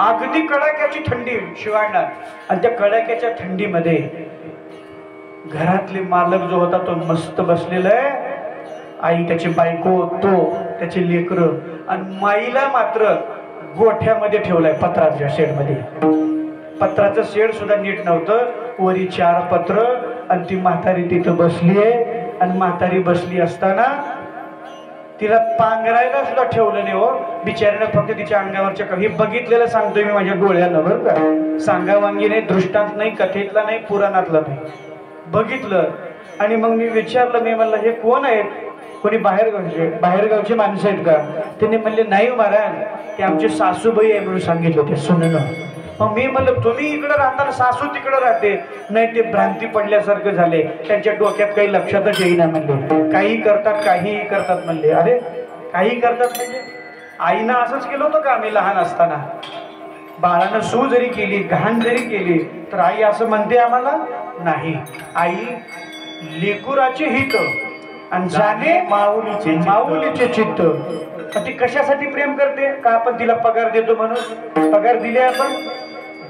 अगदी कडाक्याची थंडी शिवाळणार. आणि त्या कडाक्याच्या थंडीमध्ये घरातले मालक जो होता तो मस्त बसलेला आहे. आई, त्याची बायको, तो, त्याचे लेकरं. आणि माईला मात्र गोठ्यामध्ये ठेवलाय, पत्राच्या शेडमध्ये. पत्राचं शेड सुद्धा नीट नव्हतं, वरी 4 पत्र. आणि ती म्हातारी तिथं बसली आहे. आणि म्हातारी बसली असताना तिला पांघरायला सुद्धा ठेवलं नाही हो बिचाऱ्यानं. फक्त तिच्या अंगावरच्या हे बघितलेलं सांगतोय मी माझ्या डोळ्यानं, बरं का? सांगावांगी नाही, दृष्टांत नाही, कथेतला नाही, पुराणातला नाही, बघितलं. आणि मग मी विचारलं, मी म्हणलं हे कोण आहेत? कोणी बाहेरगावचे माणसं आहेत का? त्यांनी म्हणले नाही महाराज, ते आमची सासूबाई आहे म्हणून सांगितलं ते सुनेनं. मग मी म्हणलं तुम्ही इकडं राहताना सासू तिकडं राहते? नाही, ते भ्रांती पडल्यासारखं झाले, त्यांच्या डोक्यात काही लक्षातच येईना म्हणले. काही करतात, काहीही करतात म्हणले. अरे काही करतात म्हणजे आईनं असंच केलं होतं का? आम्ही लहान असताना बाळानं सू जरी केली, घाण जरी केली तर आई असं म्हणते आम्हाला? नाही. आई लेकुराचे हित आणि जाणे माऊलीचे चित्त. ती कशासाठी प्रेम करते? का आपण तिला पगार देतो म्हणून? पगार दिले आपण.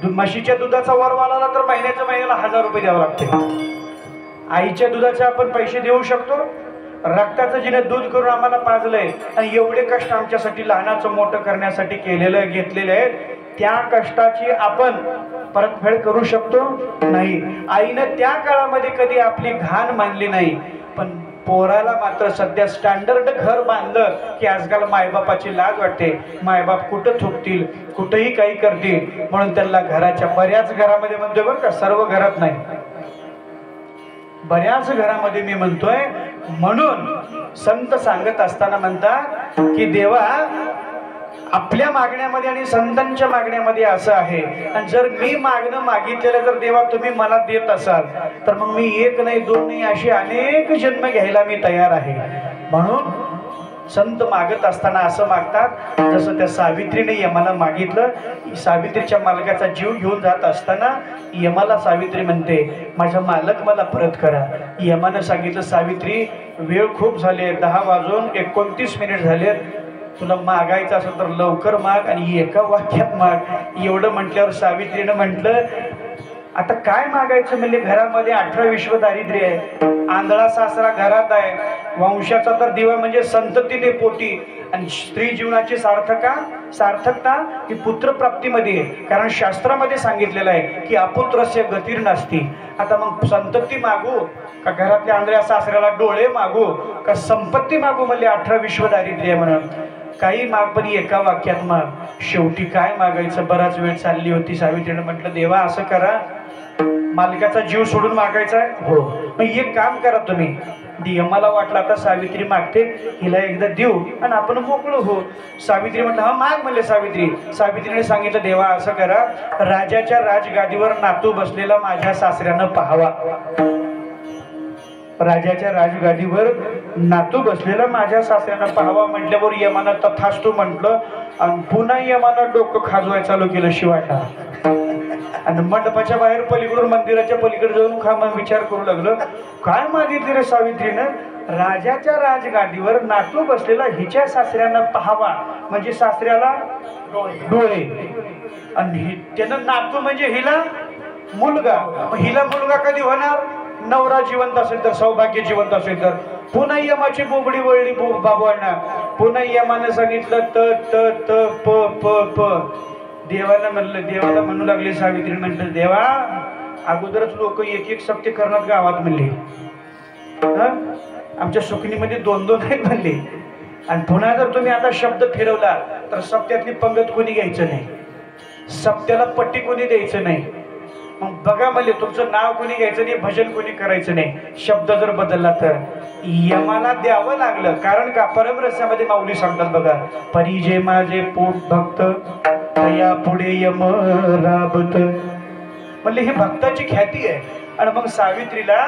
म्हशीच्या दुधाचा वरवाला तर महिन्याला 1000 रुपये द्यावं लागते. आईच्या दुधाचे आपण पैसे देऊ शकतो? रक्ताचं जिने दूध करून आम्हाला पाजलंय आणि एवढे कष्ट आमच्यासाठी लहानाचं मोठं करण्यासाठी केलेलं घेतलेलं आहे, त्या कष्टाची आपण परतफेड करू शकतो? नाही. आईनं त्या काळामध्ये कधी आपली घाण मानली नाही. पण पोराला मात्र सध्या स्टँडर्ड घर बांधलं की आजकाल मायबापाची लाज वाटते. मायबाप कुठं थुकतील, कुठंही काही करतील म्हणून त्यांना घराच्या बऱ्याच घरामध्ये म्हणतोय, बरं का, सर्व घरात नाही, बऱ्याच घरामध्ये मी म्हणतोय. म्हणून संत सांगत असताना म्हणतात की देवा आपल्या मागण्यामध्ये आणि संतांच्या मागण्यामध्ये असं आहे. आणि जर मी मागणं मागितलेलं जर देवा तुम्ही मला देत असाल तर मग मी 1 नाही 2 नाही अशी अनेक जन्म घ्यायला मी तयार आहे. म्हणून संत मागत असताना असं मागतात जसं त्या सावित्रीने यमाला मागितलं. सावित्रीच्या मालकाचा जीव घेऊन जात असताना यमाला सावित्री म्हणते माझा मालक मला परत करा. यमानं सांगितलं सावित्री वेळ खूप झाले, 10:29 झाले, तुला मागायचं असेल तर लवकर माग आणि एका वाक्यात माग. एवढं म्हटल्यावर सावित्रीनं म्हटलं आता काय मागायचं? म्हणजे घरामध्ये 18 विश्व दारिद्र्य आहे, आंधळा सासरा घरात आहे, वंशाचा तर दिवा म्हणजे संततीने पोटी, आणि स्त्री जीवनाची सार्थकता ही पुत्रप्राप्तीमध्ये आहे. कारण शास्त्रामध्ये सांगितलेलं आहे की अपुत्रस्य गतीर नसती. आता मग संतती मागू का घरातल्या आंधळ्या सासऱ्याला डोळे मागू का संपत्ती मागू म्हणले 18 विश्व दारिद्र्य म्हणून. काही माग पण एका वाक्यात माग. शेवटी काय मागायचं. बराच वेळ चालली होती. सावित्रीने म्हटलं देवा असं करा मालकाचा जीव सोडून मागायचा आहे. हो मग एक काम करा तुम्ही. मला वाटलं आता सावित्री मागते हिला एकदा देऊ आणि आपण मोकळं हो. सावित्री म्हटलं हा माग म्हणले सावित्रीने सांगितलं देवा असं करा राजाच्या राजगादीवर नातू बसलेला माझ्या सासऱ्यानं पाहावा. राजाच्या राजगादीवर नातू बसलेला माझ्या सासऱ्यानं पाहावा म्हटल्यावर यमानं तथास्तु म्हटलं आणि पुन्हा यमानं डोकं खाजवायला चालू केलं शिवाटा. आणि मंडपाच्या बाहेर पलीकडून मंदिराच्या पलीकडे जाऊन खामा विचार करू लागलं काय मागितले रे सावित्रीनं. राजाच्या राजगादीवर नातू बसलेला हिच्या सासऱ्यानं पाहावा म्हणजे सासऱ्याला डोळे आणि त्यानं नातू म्हणजे हिला मुलगा. हिला मुलगा कधी होणार. नवरा जिवंत असेल तर सौभाग्य जिवंत असेल तर. पुन्हा यमाची बोबडी वळली बाबवांना. पुन्हा यमानं सांगितलं त त त प प प. देवाला म्हणू लागले सावित्री म्हटलं देवा अगोदरच लोक एक एक सप्ते करणार गावात म्हणले. आमच्या सुकणीमध्ये 2-2 आहेत म्हणले. आणि पुन्हा जर तुम्ही आता शब्द फिरवला तर सप्त्यातली पंगत कोणी घ्यायचं नाही. सप्त्याला पट्टी कोणी द्यायचं नाही. मग बघा म्हणले तुमचं नाव कोणी घ्यायचं नाही भजन कोणी करायचं नाही. शब्द जर बदलला तर यमाला द्यावं लागलं. कारण का परमरस्यामध्ये माऊली सांगतात बघा परिजे माझे पोट भक्त या पुढे यम राबत म्हणले ही भक्ताची ख्याती आहे. आणि मग सावित्रीला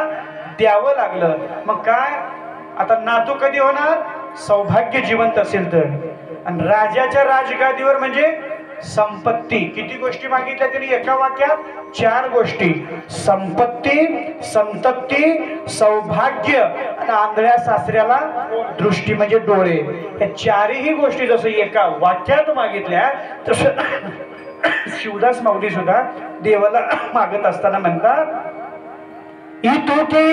द्यावं लागलं. मग काय आता नातू कधी होणार सौभाग्य जिवंत असेल तर. आणि राजाच्या राजगादीवर म्हणजे संपत्ती. किती गोष्टी मागितल्या तरी एका वाक्यात 4 गोष्टी. संपत्ती संतती सौभाग्य आणि आंधळ्या सासऱ्याला दृष्टी म्हणजे डोळे. या 4ही गोष्टी जसं एका वाक्यात मागितल्या तसं शिवदास माऊली सुद्धा देवाला मागत असताना म्हणतात इतोके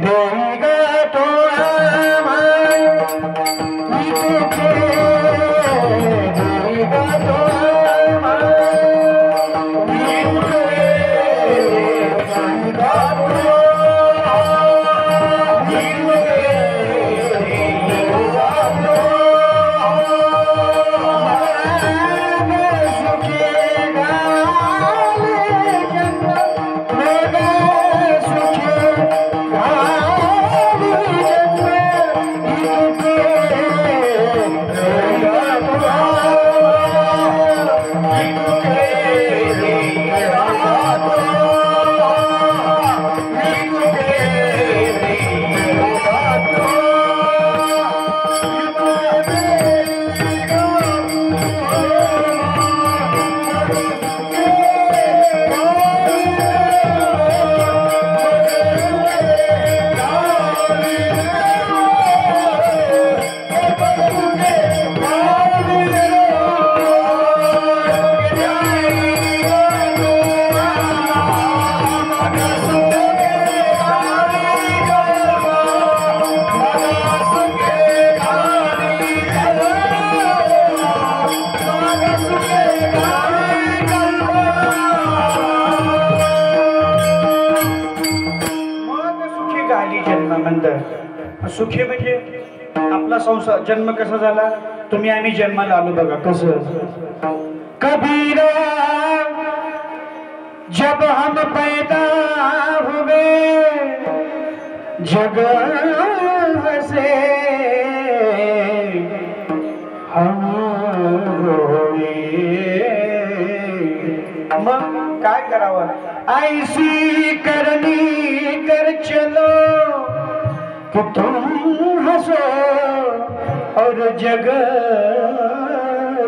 देगा तो सुखी म्हणजे आपला संसार जन्म कसा झाला तुम्ही आम्ही जन्माला आलो बघा कसं. कबीरा जब हम पैदा हुए जग हसे हम रोए. मग काय करावं ऐसी करनी कर चलो कि तुम हंसो और जग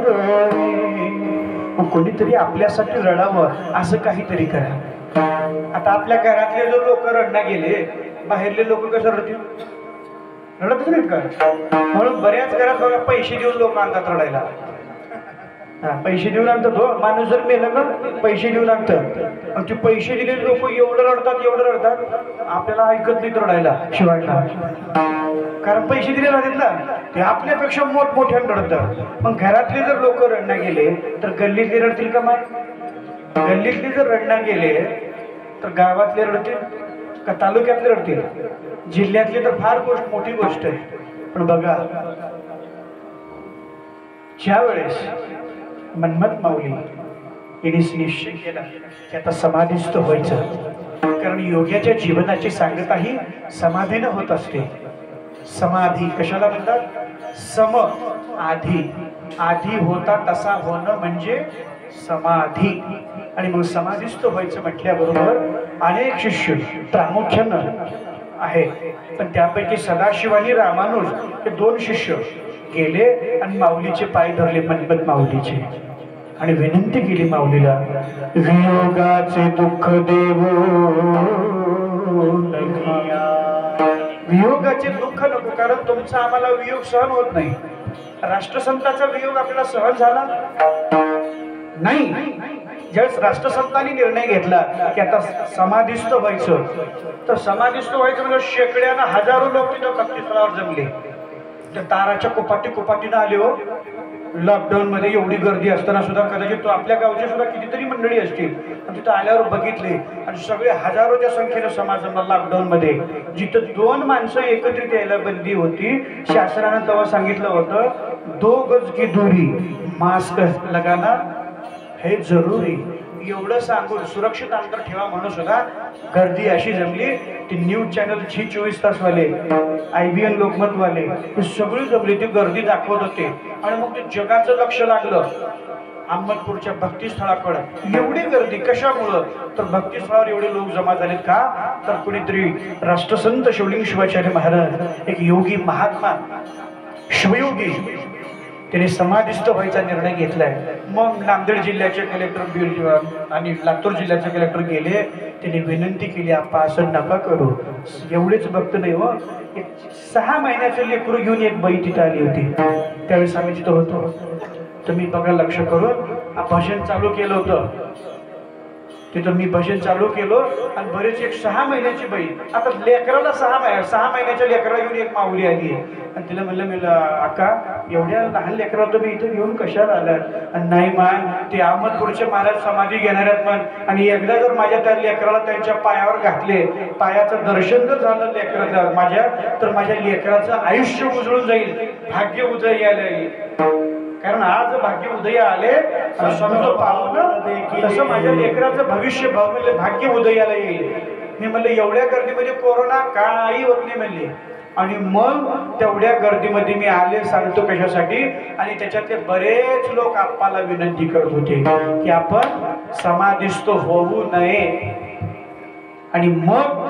रोए. कोणीतरी आपल्यासाठी रडावं असं काहीतरी करा. आता आपल्या घरातले जो लोक रडणं गेले बाहेरले लोक कसं रडतील रडतच नाहीत का. म्हणून बऱ्याच घरात बघा पैसे देऊन लोक आणतात रडायला. पैसे देऊन आणतात हो. माणूस जर मेलं ना पैसे देऊन आणतात आणि ते पैसे दिलेले लोक एवढं रडतात आपल्याला ऐकत नाही रडायला शिवाय कारण पैसे दिले राहतात ना ते आपल्यापेक्षा मोठमोठ्यानं रडतात. मग घरातले जर लोक रडणं गेले तर गल्लीतले रडतील का माय? गल्लीतले जर रडणं गेले तर गावातले रडतील का तालुक्यातले रडतील? जिल्ह्यातली तर फार मोठी गोष्ट आहे. पण बघा ज्या वेळेस मन्मथ माऊली यांनी निश्चय केला की आता समाधीस्थ व्हायचं, कारण योग्याच्या जीवनाची सांगता ही समाधीनं होत असते. समाधी कशाला म्हणतात? सम आधी, आधी होता तसा होणं म्हणजे समाधी. आणि मग समाधीस्थ व्हायचं म्हटल्याबरोबर अनेक शिष्य प्रामुख्यानं आहे, पण त्यापैकी सदाशिव आणि रामानुज हे 2 शिष्य गेले आणि माऊलीचे पाय धरले, मन्मथ माऊलीचे, आणि विनंती केली माऊलीला, वियोगाचे दुःख देवो नका. वियोगाचे दुःख नको, कारण तुमचा आम्हाला वियोग सहन होत नाही. राष्ट्रसंताचा वियोग आपल्याला सहन झाला नाही. ज्यावेळेस राष्ट्रसंतांनी निर्णय घेतला की आता समाधीस्थ व्हायचं, तर समाधीस्थ व्हायचं म्हणजे शेकड्यानं हजारो लोक तिथं भक्तिस्थळावर जमले. त्या ताराच्या कुपाटीनं आले हो. लॉकडाऊन मध्ये एवढी गर्दी असताना सुद्धा कदाचित तो आपल्या गावचे सुद्धा कितीतरी मंडळी असतील, आणि तिथं आल्यावर बघितले आणि सगळे हजारोच्या संख्येनं समाज जमला. लॉकडाऊन मध्ये जिथं 2 माणसं एकत्रित यायला बंदी होती, शासनानं तेव्हा सांगितलं होतं 2 गज की दूरी, मास्क लगाना हे जरुरी. एवढं सांगून सुरक्षित अंतर ठेवा म्हणून सुद्धा गर्दी अशी जमली. ती न्यूज चॅनल झी 24 तासवाले, IBN लोकमतवाले हे सगळी जमली, ती गर्दी दाखवत होते. आणि मग ते जगाचं लक्ष लागलं अहमदपूरच्या भक्तिस्थळाकडे. एवढी गर्दी कशामुळं? तर भक्तिस्थळावर एवढे लोक जमा झालेत का? तर कुणीतरी राष्ट्रसंत शिवलिंग शिवाचार्य महाराज, एक योगी महात्मा शिवयोगी, त्याने समाधीस्थ व्हायचा निर्णय घेतलाय. मग नांदेड जिल्ह्याचे कलेक्टर आणि लातूर जिल्ह्याचे कलेक्टर गेले, त्यांनी विनंती केली, आपा असं नका करू. एवढेच भक्त नाही हो, 6 महिन्याचं लेकरू घेऊन एक बाई तिथं आली होती. त्यावेळेस आम्ही तिथं होतो. तुम्ही बघा लक्ष करून भजन चालू केलं होतं तिथं. मी भजन चालू केलं आणि बरेच एक 6 महिन्याची बाई, आता लेकराला 6 महिन्याच्या लेकराला घेऊन एक माऊली आली आणि तिला म्हणलं आका एवढ्या लहान लेकराला तुम्ही इथं घेऊन कशाला आलात? आणि नाही मान, ते अहमदपूरचे महाराज समाधी घेणार आहेत मन, आणि एकदा जर माझ्या त्या लेकराला त्यांच्या पायावर घातले, पायाचं दर्शन जर झालं लेकराचं माझ्या, तर माझ्या लेकराचं आयुष्य उजळून जाईल, भाग्य उदय यायला येईल. कारण आज भाग्य उदय आले संत पाहून तसं माझ्या लेकराचं भविष्य भाग्य उदयाला येईल. मी म्हणलं एवढ्या गर्दीमध्ये कोरोना काही होत नाही म्हणले. आणि मग तेवढ्या गर्दीमध्ये मी आले, सांगतो कशासाठी. आणि त्याच्यातले बरेच लोक आप्पाला विनंती करत होते की आपण समाधीस्थ होऊ नये. आणि मग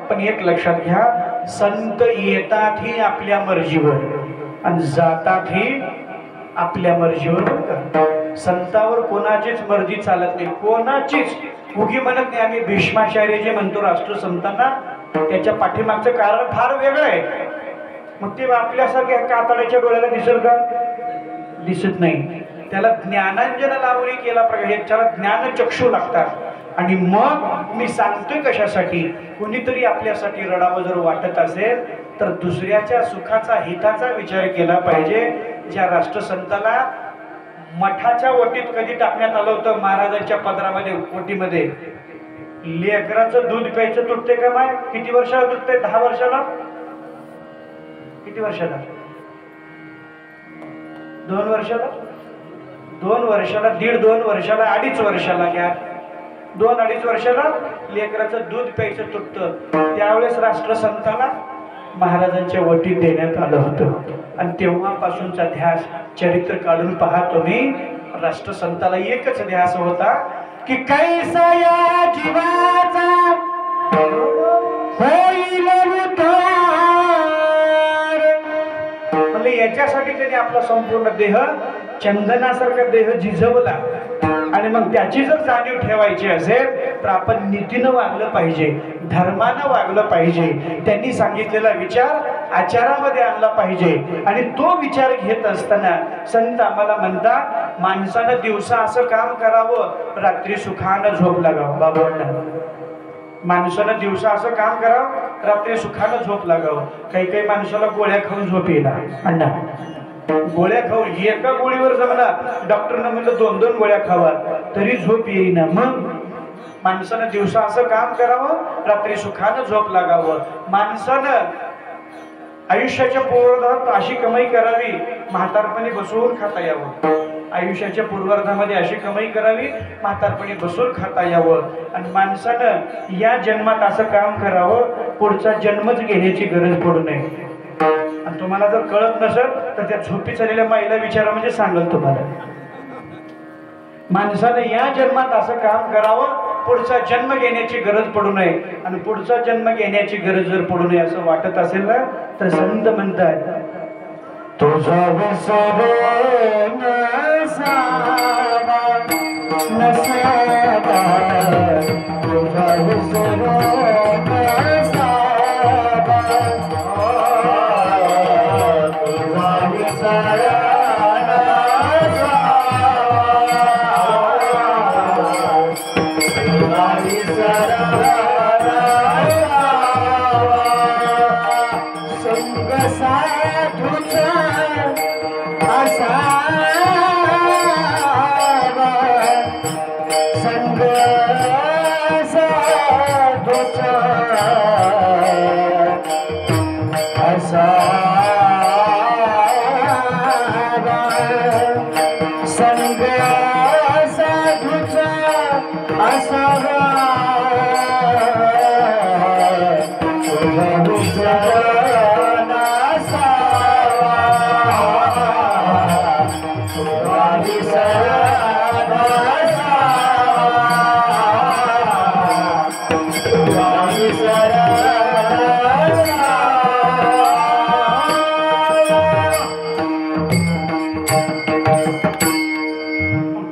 पण एक लक्षात घ्या, संत येतात ही आपल्या मर्जीवर आणि जातात ही आपल्या मर्जीवर. संतावर कोणाचीच मर्जी चालत नाही, कोणाचीच. उगी म्हणत नाही आम्ही भीष्माचार्य जे म्हणतो राष्ट्रसंतांना, त्याच्या पाठीमागचं कारण फार वेगळं आहे. मग ते आपल्यासारख्या कातड्याच्या डोळ्याला दिसेल का? दिसत नाही. त्याला ज्ञानांजन लावणी केला पाहिजे, त्याला ज्ञानचक्षू लागतात. आणि मग मी सांगतोय कशासाठी, कोणीतरी आपल्यासाठी रडावं जर वाटत असेल तर दुसऱ्याच्या सुखाचा हिताचा विचार केला पाहिजे. ज्या राष्ट्रसंताला मठाच्या ओटीत कधी टाकण्यात आलं होतं, महाराजांच्या पदरामध्ये ओटीमध्ये, लेकराचं दूध प्यायचं तुटते का माय? किती वर्षाला तुटते? 10 वर्षाला? किती वर्षाला? 2 वर्षाला? 2 वर्षाला, 1.5-2 वर्षाला, 2.5 वर्षाला घ्या, 2-2.5 वर्षाला लेकराचं दूध प्यायचं तुटतं. त्यावेळेस राष्ट्रसंताला महाराजांच्या वटीत देण्यात आलं होतं. आणि तेव्हापासूनचा ध्यास चरित्र काढून पहा तुम्ही. राष्ट्रसंताला एकच ध्यास होता की कैसा या जीवाचा होईल उद्धार. याच्यासाठी त्यांनी आपला संपूर्ण देह चंदनासारखा देह झिजवला. आणि मग त्याची जर जाणीव ठेवायची असेल तर आपण नीतीनं वागलं पाहिजे. धर्मानं वागलं पाहिजे, त्यांनी सांगितलेला विचार आचारामध्ये आणला पाहिजे. आणि तो विचार घेत असताना संत आम्हाला म्हणतात, माणसानं दिवसा असं काम करावं, रात्री सुखानं झोप लागावं. बाबांना माणसानं दिवसा असं काम करावं, रात्री सुखानं झोप लागावं. काही माणसाला गोळ्या खाऊन झोप येणार. अण्णा गोळ्या खाऊन एका गोळीवर जमला, डॉक्टरनं म्हणलं 2-2 गोळ्या खावा तरी झोप येईना. मग माणसानं दिवसा असं काम करावं, रात्री सुखानं झोप लागावं. माणसानं आयुष्याच्या पूर्वार्धात अशी कमाई करावी, म्हातारपणी बसून खाता यावं. आयुष्याच्या पूर्वार्धामध्ये अशी कमाई करावी, म्हातारपणी बसून खाता यावं. आणि माणसानं या जन्मात असं काम करावं, पुढचा जन्मच घेण्याची गरज पडू नये. आणि तुम्हाला जर कळत नसेल तर त्या झोपी चाललेल्या माईला विचारा, म्हणजे सांगल तुम्हाला. माणसानं या जन्मात असं काम करावं, पुढचा जन्म घेण्याची गरज पडू नये. आणि पुढचा जन्म घेण्याची गरज जर पडू नये असं वाटत असेल ना, तर संत म्हणतात, तुझा विसर नसावा नसावा, तुझा विसर नसावा,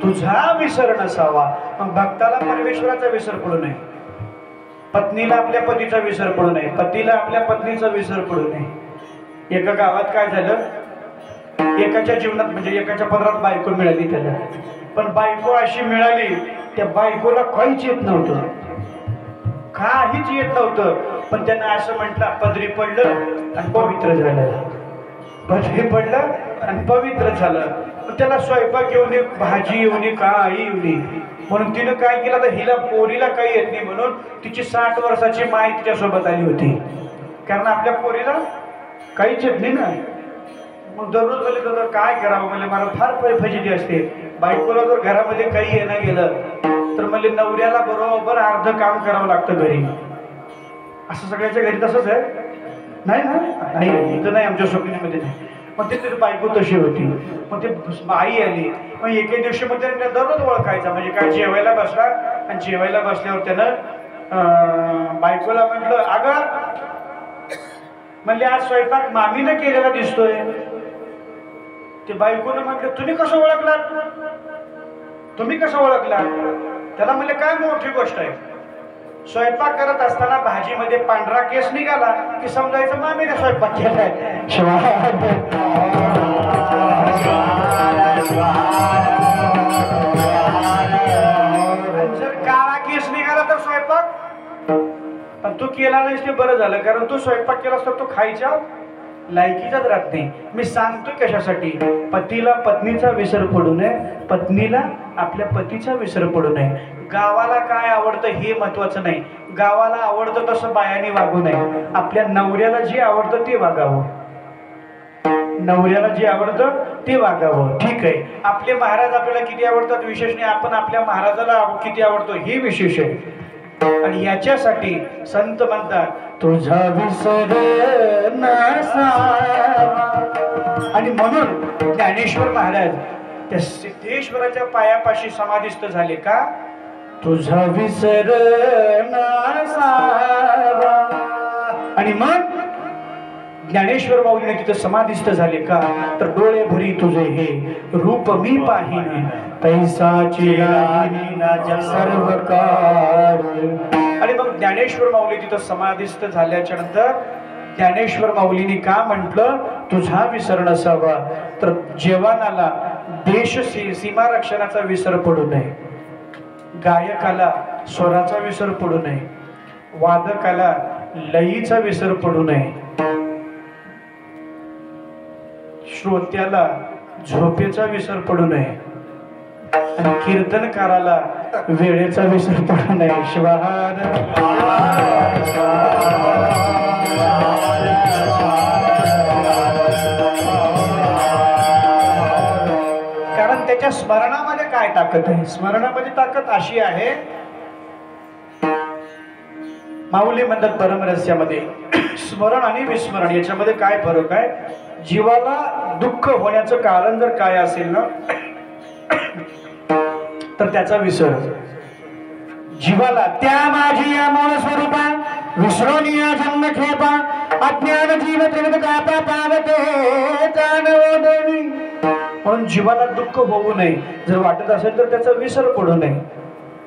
तुझा विसर नसावा. मग भक्ताला परमेश्वराचा विसर पडू नये, पत्नीला आपल्या पतीचा विसर पडू नये, पतीला आपल्या पत्नीचा विसर पडू नये. एका गावात काय झालं, एकाच्या जीवनात म्हणजे एकाच्या पदरात बायको मिळाली त्याला. पण बायको अशी मिळाली, त्या बायकोला काहीच येत नव्हतं, काहीच येत नव्हतं. पण त्यांना असं म्हटलं, पदरी पडलं आणि पवित्र झालं, पदरी पडलं आणि पवित्र झालं. त्याला स्वयंपाक येऊ नये, भाजी येऊ नये, काही येऊ नये. म्हणून तिनं काय केलं, तर हिला पोरीला काही येत नाही म्हणून तिची 60 वर्षाची माय तिच्यासोबत आली होती. कारण आपल्या पोरीला काहीच येत नाही ना. मग दररोज म्हणले तर काय करावं, म्हणजे मला फार फजिती असते. बायकोला जर घरामध्ये काही येणं गेलं तर म्हणजे नवऱ्याला बरोबर अर्ध काम करावं लागतं घरी. असं सगळ्याच्या घरी तसंच आहे नाही ना? नाही, इथं नाही, आमच्या स्वप्नामध्ये नाही. मग ते बायको तशी होती. मग ते आई आली, मग एके दिवशी मग त्याने दररोज ओळखायचा. म्हणजे काय, जेवायला बसला आणि जेवायला बसल्यावर त्यानं बायकोला म्हटलं, अगं म्हणले आज स्वयंपाक मामीनं केलेला दिसतोय. ते बायकोनं म्हटलं, तुम्ही कसं ओळखलात, तुम्ही कसं ओळखलात? त्याला म्हणले, काय मोठी गोष्ट आहे, स्वयंपाक करत असताना भाजीमध्ये पांढरा केस निघाला की समजायचं मामीने स्वयंपाक केलाय. जर काळा केस निघाला तर स्वयंपाक, पण तू केला नाहीस ते बरं झालं, कारण तू स्वयंपाक केलास तर तो खायच्या लायकीचाच राहत नाही. मी सांगतोय कशासाठी, पतीला पत्नीचा विसर पडू नये, पत्नीला आपल्या पतीचा विसर पडू नये. गावाला काय आवडतं हे महत्वाचं नाही, गावाला आवडतं तसं बायाने वागू नये. आपल्या नवऱ्याला जे आवडतं ते वागावं, नवऱ्याला जे आवडतं ते वागावं. ठीक आहे, आपले महाराज आपल्याला किती आवडतात विशेष नाही, आपण आपल्या महाराजाला किती आवडतो हे विशेष आहे. आणि याच्यासाठी संत म्हणतात, तुझा विसर नसावा. आणि म्हणून ज्ञानेश्वर महाराज त्या सिद्धेश्वराच्या पायापाशी समाधिस्थ झाले का, तुझा विसर नसावा. आणि मग ज्ञानेश्वर माऊलीने तिथे समाधिस्थ झाले का, तर डोळे भरी तुझे हे रूप मी पाहिने, तैसाची सर्व काळ आणि मग ज्ञानेश्वर माऊली तिथं समाधिस्थ झाल्याच्या नंतर ज्ञानेश्वर माऊलींनी का म्हटलं तुझा विसर नसावा, तर जेवणाला देश सीमा रक्षणाचा विसर पडू नये, गायकाला स्वराचा विसर पडू नये, वादकाला लयीचा विसर पडू नये, श्रोत्याला झोपेचा विसर पडू नये आणि कीर्तनकाराला वेळेचा विसर पडू नये. शिवाहार कारण त्याच्या स्मरणामध्ये काय ताकद आहे? स्मरणामध्ये ताकद अशी आहे, माऊली म्हणतात परमरहस्यामध्ये स्मरण आणि विस्मरण याच्यामध्ये काय फरक आहे. जीवाला दुःख होण्याचं कारण जर काय असेल ना तर त्याचा विसर. जीवाला त्या माझी या मूळ स्वरूपा विसरोनी या जन्म खेपा अज्ञान जीव त्रिविध कापा पावते जाणव देवी. म्हणून जीवाला दुःख होऊ नये, जर वाटत असेल तर त्याचा विसर पडू नये.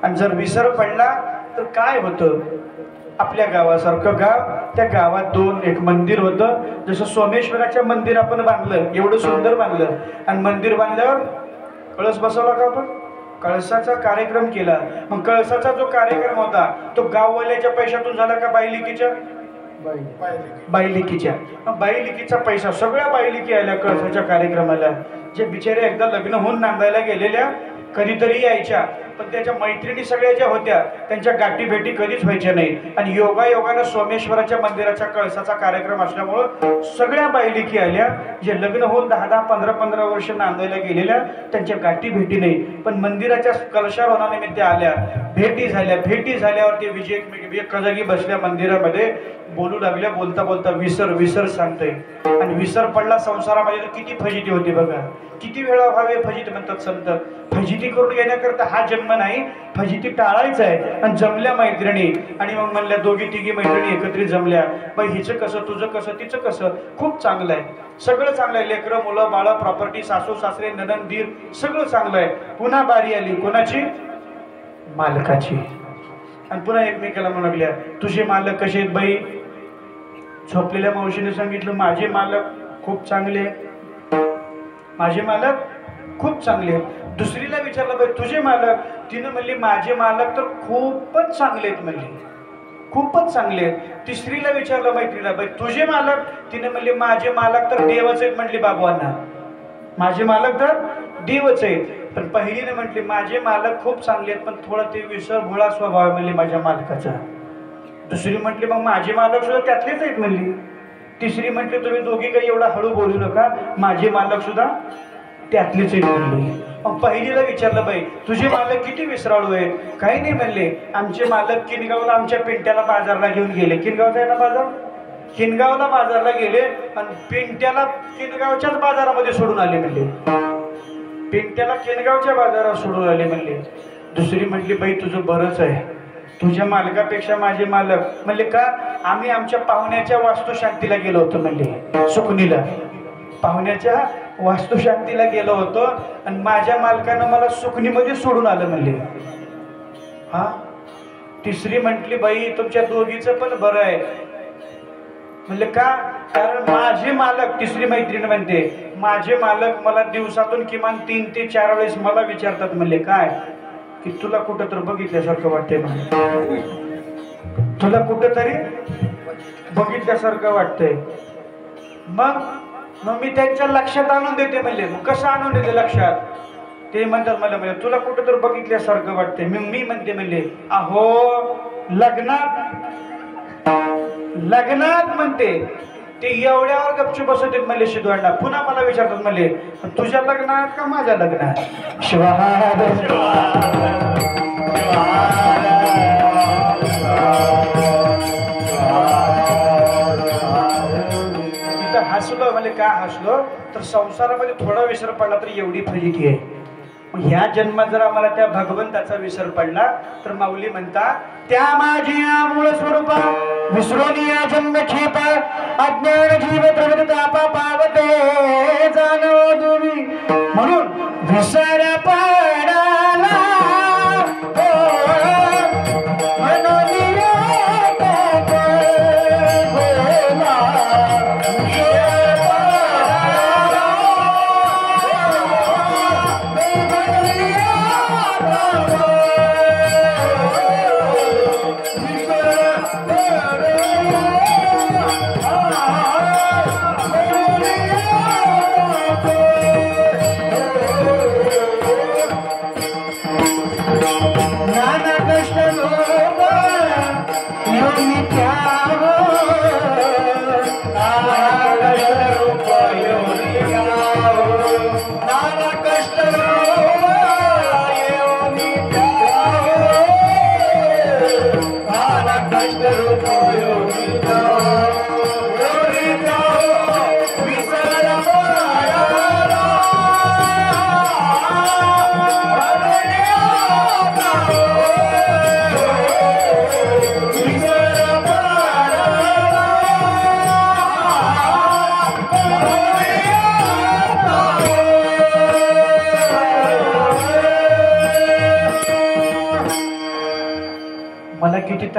आणि जर विसर पडला तर काय होतं, आपल्या गावासारखं गाव, त्या गावात एक मंदिर होतं. जसं सोमेश्वराच्या मंदिर आपण बांधलं, एवढं सुंदर बांधलं, आणि मंदिर बांधल्यावर कळस बसवला का आपण, कळसाचा कार्यक्रम केला. मग कळसाचा जो कार्यक्रम होता तो गाववाल्याच्या पैशातून झाला का बाईलिकीच्या? बाईलिकीच्या. बाईलिकीचा पैसा, सगळ्या बाईलिकी आल्या कळसाच्या कार्यक्रमाला. जे बिचारे एकदा लग्न होऊन नांदायला गेलेल्या कधीतरी यायच्या, पण त्याच्या मैत्रिणी सगळ्या ज्या होत्या त्यांच्या गाठी भेटी कधीच व्हायच्या नाही. आणि योगायोगानं सोमेश्वराच्या मंदिराच्या कळसाचा कार्यक्रम असल्यामुळं सगळ्या बायलिकी आल्या. जे लग्न होऊन 10-10, 15-15 वर्ष नांदायला गेलेल्या त्यांच्या गाठी भेटी नाही, पण मंदिराच्या कलशारोहणानिमित्त आल्या, भेटी झाल्या. भेटी झाल्यावर ते विजय कजागी बसल्या मंदिरामध्ये, बोलू लागल्या. बोलता बोलता विसर विसर सांगतोय. आणि विसर पडला संसारामध्ये तर किती फजिती होती बघा. किती वेळा व्हावे फजिती म्हणतात संत. फजिती करून येण्याकरता हा जन्म नाही, फजिती टाळायचं आहे. आणि जमल्या मैत्रिणी, आणि मग म्हणल्या दोघी तिघी मैत्रिणी एकत्रित जमल्या. बाई हिचं कसं, तुझं कसं, तिचं कसं, खूप चांगलं आहे, सगळं चांगलं आहे. लेकरं मुलं बाळ प्रॉपर्टी, सासू सासरे नणंद दीर सगळं चांगलं आहे. पुन्हा बारी आली कोणाची? मालकाची. आणि पुन्हा एकमेकाला म्हणल्या तुझे मालक कसे आहेत बाई? झोपलेल्या मावशीने सांगितलं माझे मालक खूप चांगले, माझे मालक खूप चांगले. दुसरीला विचारलं बाई तुझे मालक? तिनं म्हणली माझे मालक तर खूपच चांगले आहेत म्हणली, खूपच चांगले आहेत. तिसरीला विचारलं मैत्रीला बाई तुझे मालक? तिने म्हणली माझे मालक तर देवच आहेत म्हणली बाबूंना, माझे मालक तर देवच आहेत. पण पहिलीने म्हटली माझे मालक खूप चांगले आहेत पण थोडा ते विसरभोळा स्वभाव म्हणली माझ्या मालकाचा. दुसरी म्हटली मग माझे मालक सुद्धा त्यातलेच आहेत म्हणली. तिसरी म्हटली तुम्ही दोघी काही एवढा हळू बोलू नका, माझे मालक सुद्धा त्यातलेच आहेत म्हणली. मग पहिलीला विचारलं बाई तुझे मालक किती विसराळू आहेत? काही नाही म्हणले, आमचे मालक किनगावला आमच्या पिंट्याला बाजारला घेऊन गेले. किनगावचा आहे ना बाजार, किनगावला बाजारला गेले आणि पिंट्याला किनगावच्याच बाजारामध्ये सोडून आले म्हणले, पिंट्याला किनगावच्या बाजारात सोडून आले म्हणले. दुसरी म्हटली बाई तुझं बरंच आहे, तुझ्या मालकापेक्षा माझे मालक. म्हणले का? आम्ही आमच्या पाहुण्याच्या वास्तुशांतीला गेलो होतो म्हणले, सुकणीला पाहुण्याच्या वास्तुशांतीला गेलो होतो आणि माझ्या मालकानं मला सुकणीमध्ये सोडून आलं म्हणले. हा. तिसरी म्हटली बाई तुमच्या दोघीचं पण बरं आहे. म्हणले का? कारण माझे मालक, तिसरी मैत्रीण म्हणते माझे मालक मला दिवसातून किमान 3 ते 4 वेळेस मला विचारतात म्हणले काय की तुला कुठं तर बघितल्यासारखं वाटतंय म्हणले, तुला कुठं तरी बघितल्यासारखं वाटतंय. मग मी त्यांच्या लक्षात आणून देते म्हणले. मग कसं आणून देते लक्षात? ते म्हणतात मला म्हणजे तुला कुठं तर बघितल्यासारखं वाटतंय. मी म्हणते म्हणले अहो लग्नात म्हणते ते एवढ्यावर गपचूप बसत आहेत म्हणले शिदवाडला. पुन्हा मला विचारतात म्हणले तुझ्या लग्नात का माझ्या लग्नात? शिवाहार इथं हसलो म्हणजे का हसलो तर संसारामध्ये थोडा विसर पडला तर एवढी फजिती आहे. ह्या जन्मात जर आम्हाला त्या भगवंताचा विसर पडला तर माऊली म्हणतात त्या माझी मूळ स्वरूप विसरून या जन्म खेप अज्ञान जीव प्रवृत्त तापा पावते जाणव तुम्ही. म्हणून विसर पडाला म्हणून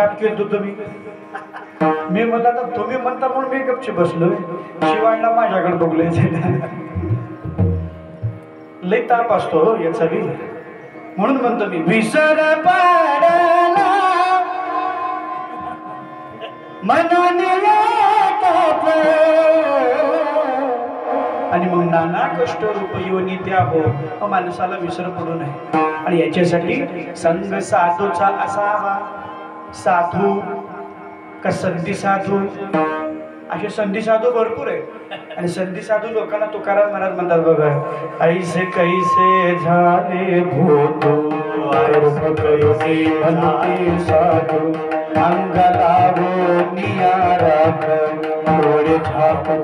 ताप केलतो तुम्ही. मी म्हणलं आता तुम्ही म्हणता म्हणून मी गपची बसलोय. शिवायला माझ्याकडे बघलोय. लय ताप असतो हो याचा बी. म्हणून म्हणतो मी विसर पाडला म्हणून आणि मग नाना कष्ट रूप योनी त्या हो माणसाला विसर पडू नये. आणि याच्यासाठी संग साधूचा असावा. साधू का संधी साधू, असे संधी साधू भरपूर आहे. आणि संधी साधू लोकांना तुकाराम महाराज म्हणतात बघा, ऐसे कैसे झाले भूतो साधू अंग लावो नियाराक डोळे झाकून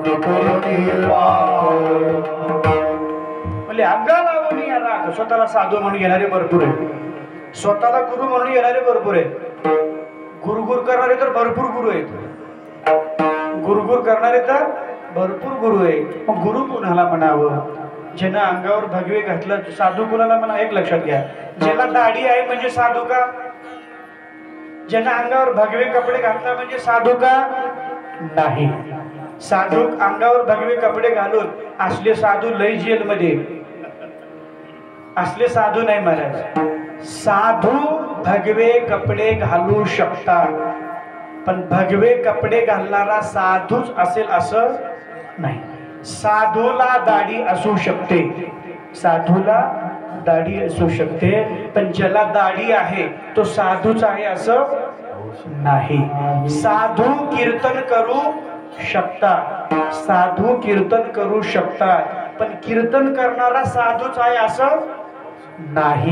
म्हणजे अंग लावो नियाराक. स्वतःला साधू म्हणून घेणारे भरपूर आहे. स्वतःला गुरु म्हणून घेणारे भरपूर आहे. गुरुगुर करणारे तर भरपूर गुरु आहेत. गुरुगुर करणारे तर भरपूर गुरु आहेत. मग गुरु कुणाला म्हणावं? ज्यानं अंगावर भगवे घातलं साधू कुणाला म्हणा? एक लक्षात घ्या, ज्याला दाढी आहे म्हणजे साधू का? ज्यानं अंगावर भगवे कपडे घातला म्हणजे साधू का? नाही. साधू अंगावर भगवे कपडे घालून असले साधू लय जेलमध्ये. असले साधू नाही महाराज. साधू भगवे कपडे घालू शकतात, पण भगवे कपडे घालणारा साधूच असेल असं नाही. साधूला दाढी असू शकते, साधूला दाढी असू शकते, पण ज्याला दाढी आहे तो साधूच आहे असं नाही. साधू कीर्तन करू शकतात, साधू कीर्तन करू शकतात, पण कीर्तन करणारा साधूच आहे असं नाही.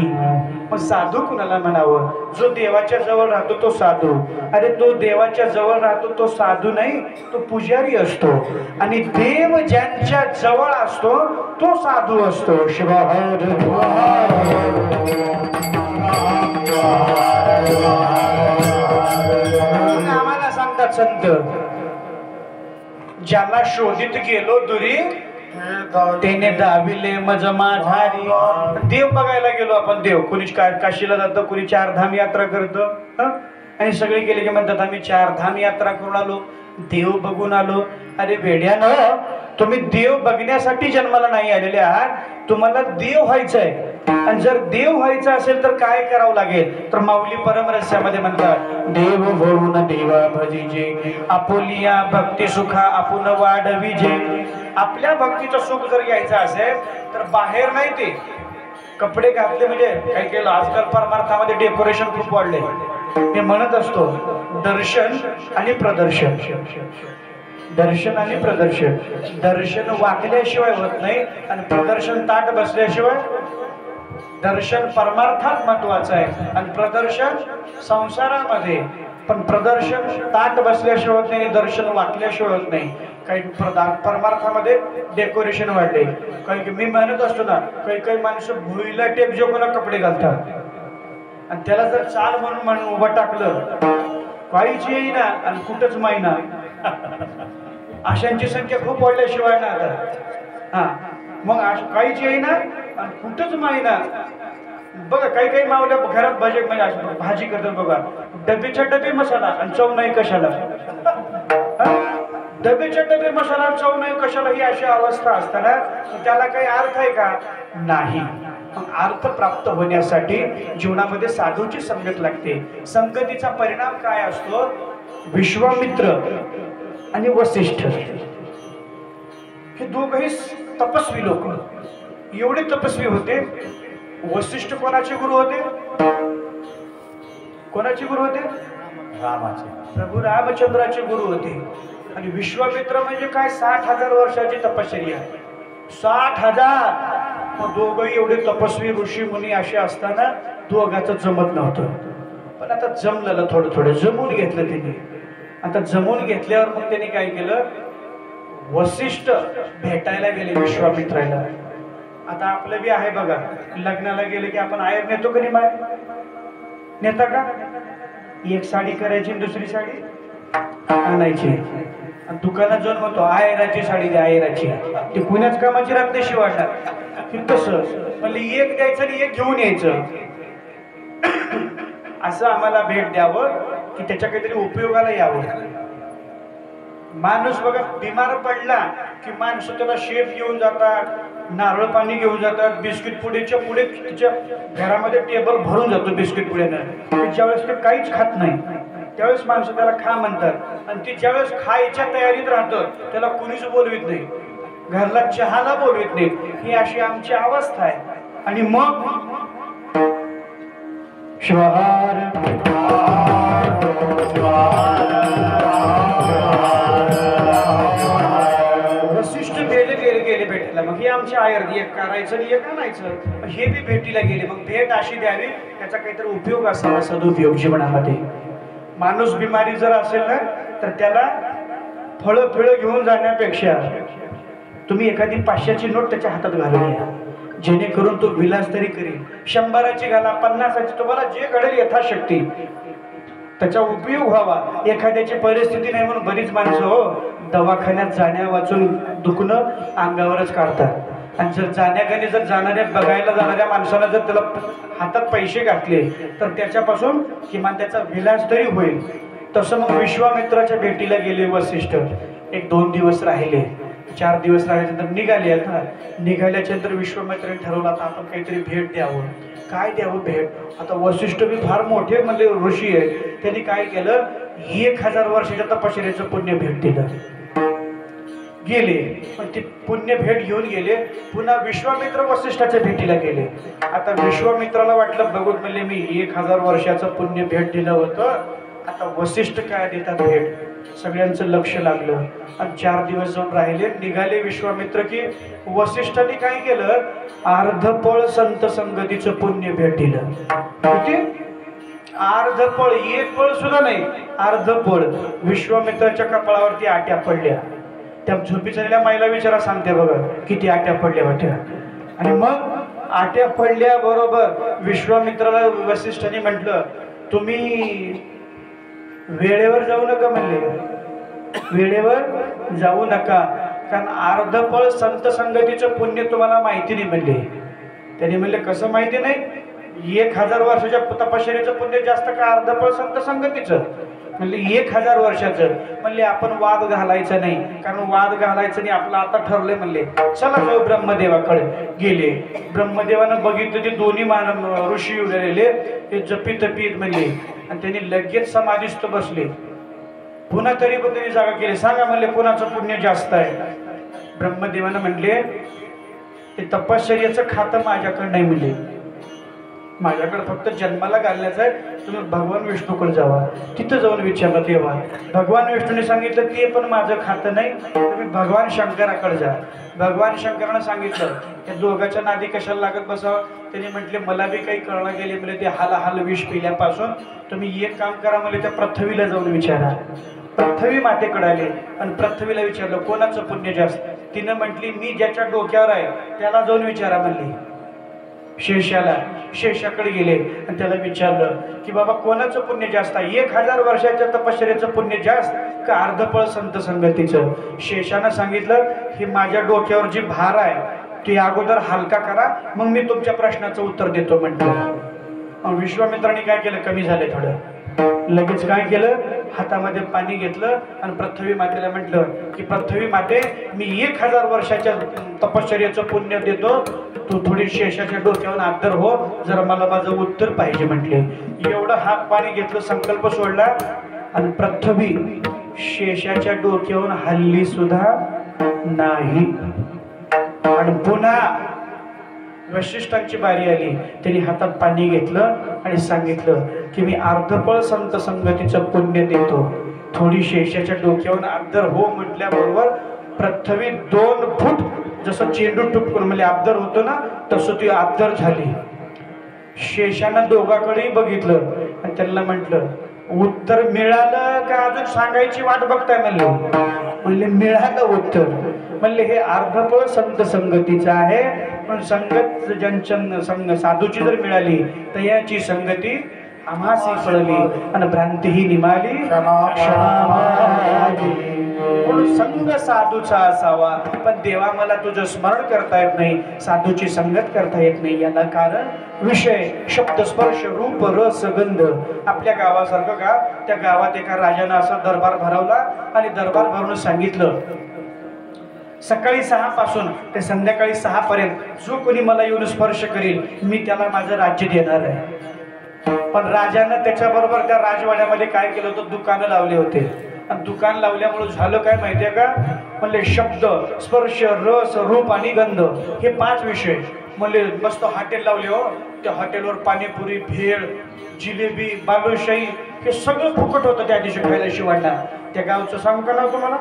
मग साधू कुणाला म्हणावं? जो देवाच्या जवळ राहतो तो साधू. अरे तो देवाच्या जवळ राहतो तो साधू नाही, तो पुजारी असतो. आणि देव ज्यांच्या जवळ असतो तो साधू असतो. शिवाहर आम्हाला सांगतात संत, ज्याला शोधित गेलो दुरी त्याने दाविले मज माझारी. देव बघायला गेलो आपण. देव कुणी काशीला जातं, कुणी 4 धाम यात्रा करतं. आणि सगळे गेले की म्हणतात आम्ही 4 धाम यात्रा करून आलो, देव बघून आलो. अरे वेड्यानं, तुम्ही देव बघण्यासाठी जन्माला नाही आलेले आहात, तुम्हाला देव व्हायचंय. आणि जर देव व्हायचं असेल तर काय करावं लागेल? तर माऊली परमरहस्यामध्ये म्हणतात, देव होऊन देवा भजिजे आपुलिया भक्ती सुखा आपुन वाढविजे. आपल्या भक्तीचं सुख जर घ्यायचं असेल तर बाहेर नाही, ते कपडे घातले म्हणजे काय केलं. आजकाल परमार्थामध्ये डेकोरेशन खूप वाढले. मी म्हणत असतो दर्शन आणि प्रदर्शन, दर्शन आणि प्रदर्शन. दर्शन वाकल्याशिवाय होत नाही आणि प्रदर्शन ताट बसल्याशिवाय. दर्शन परमार्थात महत्वाचं आहे आणि प्रदर्शन संसारामध्ये. पण प्रदर्शन ताट बसल्याशिवाय होत नाही, दर्शन वाकल्याशिवाय होत नाही. काही परमार्थामध्ये डेकोरेशन वाढले. काही मी म्हणत असतो ना, काही काही माणसं भुईला टेप जोगून कपडे घालतात आणि त्याला जर चाल म्हणून उभं टाकलं काहीच येईना आणि कुठंच माहिना. अशांची संख्या खूप वाढल्याशिवाय ना आता. हा मग काहीच येईना आणि कुठंच माहिना. बघा काही काही मावल्या घरात भाजी करतात बघा, डबेच्या डबे मसाला आणि चव नाही कशाला. डबेच्या डबे मसाला चव नाही कशाला, ही अशी अवस्था असताना त्याला काही अर्थ आहे का? नाही. अर्थ प्राप्त होण्यासाठी जीवनामध्ये साधूची संगत लागते. संगतीचा परिणाम काय असतो? विश्वामित्र आणि वसिष्ठ हे दोघही तपस्वी लोक. एवढे तपस्वी होते. वसिष्ठ कोणाचे गुरु होते? कोणाचे गुरु होते? रामाचे. प्रभू रामचंद्राचे गुरु होते. आणि विश्वामित्र म्हणजे काय? 60,000 वर्षाची तपश्चर्या. 60,000. मग दोघंही एवढे तपस्वी ऋषी मुनी असे असताना दोघांचं जमत नव्हतं. पण आता जमलेलं, थोडं थोडं जमून घेतलं त्यांनी. आता जमून घेतल्यावर मग त्यांनी काय केलं? वसिष्ठ भेटायला गेले विश्वामित्राला. आता आपलं बी आहे बघा, लग्नाला गेले की आपण आयर नेतो का नाही? नेता का? एक साडी करायची दुसरी साडी आणायची. दुकानात जाऊन म्हणतो आयराची साडी द्या, आयराची. ती कुणाच कामाची राहत नाही शिवायला. तसं म्हणजे एक द्यायचं आणि एक घेऊन यायचं. असं आम्हाला भेट द्यावं की त्याच्या काहीतरी उपयोगाला यावं. माणूस बघा बिमार पडला की माणसं त्याला शेप घेऊन जातात, नारळ पाणी घेऊन जातात, बिस्किट पुडेच्या पुढे तिच्या घरामध्ये टेबल भरून जातो बिस्किट पुड्यानं. ज्यावेळेस ते काहीच खात नाही त्यावेळेस माणसं त्याला खा म्हणतात, आणि ती ज्यावेळेस खायच्या तयारीत राहतं त्याला कुणीच बोलवित नाही, घरला चहाला बोलवित नाही. ही अशी आमची अवस्था आहे. आणि मग शिवहार वसिष्ठ गेले भेटायला. मग हे आमची आयर्दी एक करायचं आणि एक आणायचं. हे बी भेटीला गेले. मग भेट अशी द्यावी त्याचा काहीतरी उपयोग असावा, सदुपयोग जीवनामध्ये. माणूस बिमारी जर असेल ना तर त्याला फळं घेऊन जाण्यापेक्षा तुम्ही एखादी 500ची नोट त्याच्या हातात घालून या, जेणेकरून तो विलास तरी करेल. 100ची घाला, 50ची, तुम्हाला जे घडेल यथाशक्ती त्याचा उपयोग व्हावा. एखाद्याची परिस्थिती नाही म्हणून बरीच माणसं हो दवाखान्यात जाण्या वाचून दुखणं अंगावरच काढतात. आणि जर जाण्याखाली जर बघायला जाणाऱ्या माणसाला जर त्याला हातात पैसे घातले तर त्याच्यापासून किमान त्याचा विलास तरी होईल. तसं मग विश्वामित्राच्या भेटीला गेले वसिष्ठ. 1-2 दिवस राहिले, 4 दिवस राहिल्यानंतर निघाले. आता निघाल्याच्या नंतर विश्वामित्राने ठरवलं आता आपण काहीतरी भेट द्यावं. काय द्यावं भेट? आता वसिष्ठ बी फार मोठे म्हणजे ऋषी आहे. त्यांनी काय केलं, 1000 वर्षाच्या तपश्चर्याचं पुण्य भेट दिलं. गेले पण ते पुण्य भेट घेऊन गेले. पुन्हा विश्वामित्र वसिष्ठाच्या भेटीला गेले. आता विश्वामित्राला वाटलं बघून म्हणले मी 1000 वर्षाचं पुण्य भेट दिलं होतं, आता वसिष्ठ काय देतात भेट. सगळ्यांचं लक्ष लागलं आणि 4 दिवस जाऊन राहिले. निघाले विश्वामित्र की वसिष्ठांनी काय केलं, अर्धपळ संत संगतीचं पुण्य भेट दिलं. किती? अर्धपळ, 1 पळ सुद्धा नाही, अर्धपळ. विश्वामित्राच्या कपाळावरती आट्या पडल्या. त्या झोपी चाललेल्या माईला विचारा, सांगते बघा किती आट्या पडल्या होत्या. आणि मग आट्या पडल्या बरोबर विश्वामित्राला वसिष्ठांनी म्हटलं तुम्ही वेळेवर जाऊ नका म्हणले, वेळेवर जाऊ नका, कारण अर्धपळ संत संगतीचं पुण्य तुम्हाला माहिती नाही म्हणले. त्यांनी म्हणले कसं माहिती नाही? 1000 वर्षाच्या तपश्चर्याचं पुण्य जास्त का अर्धपळ संत संगतीचं? म्हणले 1000 वर्षाचं. म्हणले आपण वाद घालायचा नाही, कारण वाद घालायचं नाही आपलं आता ठरलंय. म्हणले चला जाऊ ब्रह्मदेवाकडे. गेले. ब्रह्मदेवानं बघितलं ते दोन्ही ऋषी उरलेले ते जपी तपीत म्हणले, आणि त्यांनी लगेच समाधीस्थ बसले. पुन्हा तरी पण त्यांनी जागा केली. सांगा म्हणले कोणाचं पुण्य जास्त आहे? ब्रह्मदेवानं म्हणले ते तपश्चर्याचं खातं माझ्याकडे नाही म्हणले, माझ्याकडे फक्त जन्माला घालण्याचं आहे. तुम्ही भगवान विष्णूकडे जावा, तिथं जाऊन विचारलं तेव्हा भगवान विष्णूने सांगितलं ते पण माझं खातं नाही, तुम्ही भगवान शंकराकडे जा. भगवान शंकरानं सांगितलं त्या दोघांच्या नादी कशाला लागत बसावं. त्यांनी म्हटले मला बी काही कळलं गेले म्हणजे ते हाल विष पिल्यापासून. तुम्ही एक काम करा म्हणजे त्या पृथ्वीला जाऊन विचारा. पृथ्वी मातेकडे आले आणि पृथ्वीला विचारलं कोणाचं पुण्य जास्त. तिनं म्हटली मी ज्याच्या डोक्यावर आहे त्याला जाऊन विचारा म्हणली. शेषाकडे गेले आणि त्याला विचारलं की बाबा कोणाचं पुण्य जास्त आहे, 1000 वर्षाच्या तपश्चर्याचं पुण्य जास्त का अर्धपळ संत संगतीचं? शेषानं सांगितलं की माझ्या डोक्यावर जी भार आहे ती अगोदर हलका करा, मग मी तुमच्या प्रश्नाचं उत्तर देतो म्हटलं. मग विश्वामित्राने काय केलं, कमी झाले थोडं. लगेच काय केलं, हातामध्ये पाणी घेतलं आणि पृथ्वी मातेला म्हटलं की पृथ्वी माते मी 1000 वर्षाच्या तपश्चर्याचं पुण्य देतो, तू थोडी शेषाच्या डोक्यावर आदर हो, जरा मला माझं उत्तर पाहिजे म्हटले. एवढं हात पाणी घेतलं, संकल्प सोडला आणि पृथ्वी शेषाच्या डोक्यावरून हल्ली सुद्धा नाही. आणि पुन्हा वशिष्ठांची बारी आली. त्यांनी हातात पाणी घेतलं आणि सांगितलं की मी अर्धपळ संत संगतीचं पुण्य देतो, थोडी शेषाच्या डोक्यावरून आदर हो म्हटल्याबरोबर पृथ्वी 2 फूट जसं चेंडू टुपकून म्हणजे आबदार होतो ना तसं ती आबदार झाली. शेषानं दोघांकडेही बघितलं आणि त्यांना म्हटलं उत्तर मिळालं का अजून सांगायची वाट बघताय? म्हणले मिळालं उत्तर. म्हणले हे अर्धपळ संत संगतीचं आहे, पण संगत ज्यांच्या साधूची जर मिळाली तर याची संगती आम्हासी पडली आणि भ्रांतीही निमाली. म्हणून संग साधूचा असावा. पण देवा मला तुझं स्मरण करता येत नाही, साधूची संगत करता येत नाही. याला कारण विषय, शब्द, स्पर्श, रूप, रस, गंध. आपल्या गावासारखं गाव, त्या गावात एका राजानं असा दरबार भरवला आणि दरबार भरून सांगितलं, सकाळी 6 पासून ते संध्याकाळी 6 पर्यंत जो कोणी मला येऊन स्पर्श करेल मी त्याला माझं राज्य देणार आहे. पण राजानं त्याच्याबरोबर त्या राजवाड्यामध्ये काय केलं होतं, दुकानं लावले होते. आणि दुकान लावल्यामुळे झालं काय माहितीये का, म्हणले शब्द, स्पर्श, रस, रूप आणि गंध हे 5 विषय. म्हणले मस्त हॉटेल लावले हो, त्या हॉटेलवर पाणीपुरी, भेळ, जिलेबी, बालुशाही हे सगळं फुकट होतं त्या दिवशी खायला. शिवांना त्या गावचं सांगू का नाव तुम्हाला,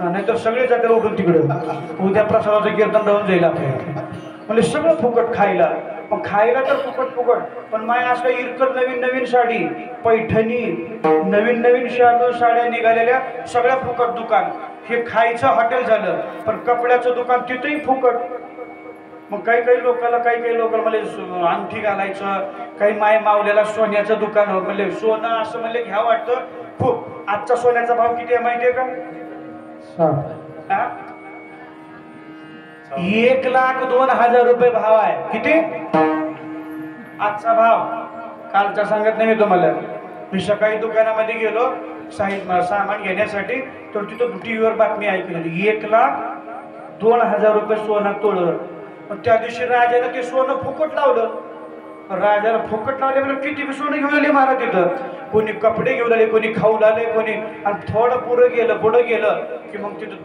नाहीतर सगळे जातील उठून तिकडं, उद्या प्रसादाचं कीर्तन राहून जाईल आपल्याला. म्हणजे सगळं फुकट खायला. मग खायला तर फुकट फुकट, पण माय असं इरकल नवीन नवीन साडी, पैठणी, नवीन नवीन साड्या निघालेल्या, सगळ्या फुकट दुकान. हे खायचं हॉटेल झालं, पण कपड्याचं दुकान तिथेही फुकट. मग काही काही लोकांना म्हणजे अंगठी घालायचं, काही माय मावल्याला सोन्याचं दुकान म्हणजे सोनं असं म्हणले घ्या वाटतं खूप. आजचा सोन्याचा भाव किती आहे माहितीये का, 1,02,000 रुपये भाव आहे. किती आजचा भाव, कालचा सांगत नाही तुम्हाला. मी सकाळी दुकानामध्ये गेलो सामान घेण्यासाठी, तर तिथं टीव्हीवर बातमी ऐकली, 1,02,000 रुपये सोनं तोडलं. पण त्या दिवशी राजाला ते सोनं फुकट लावलं. राजाला फुकट लावले म्हणजे किती सोनं घेऊन आले महाराज तिथं. कोणी कपडे घेऊन आले, कोणी खाऊ आले, कोणी. आणि थोडं पुढं गेलं की मग तिथं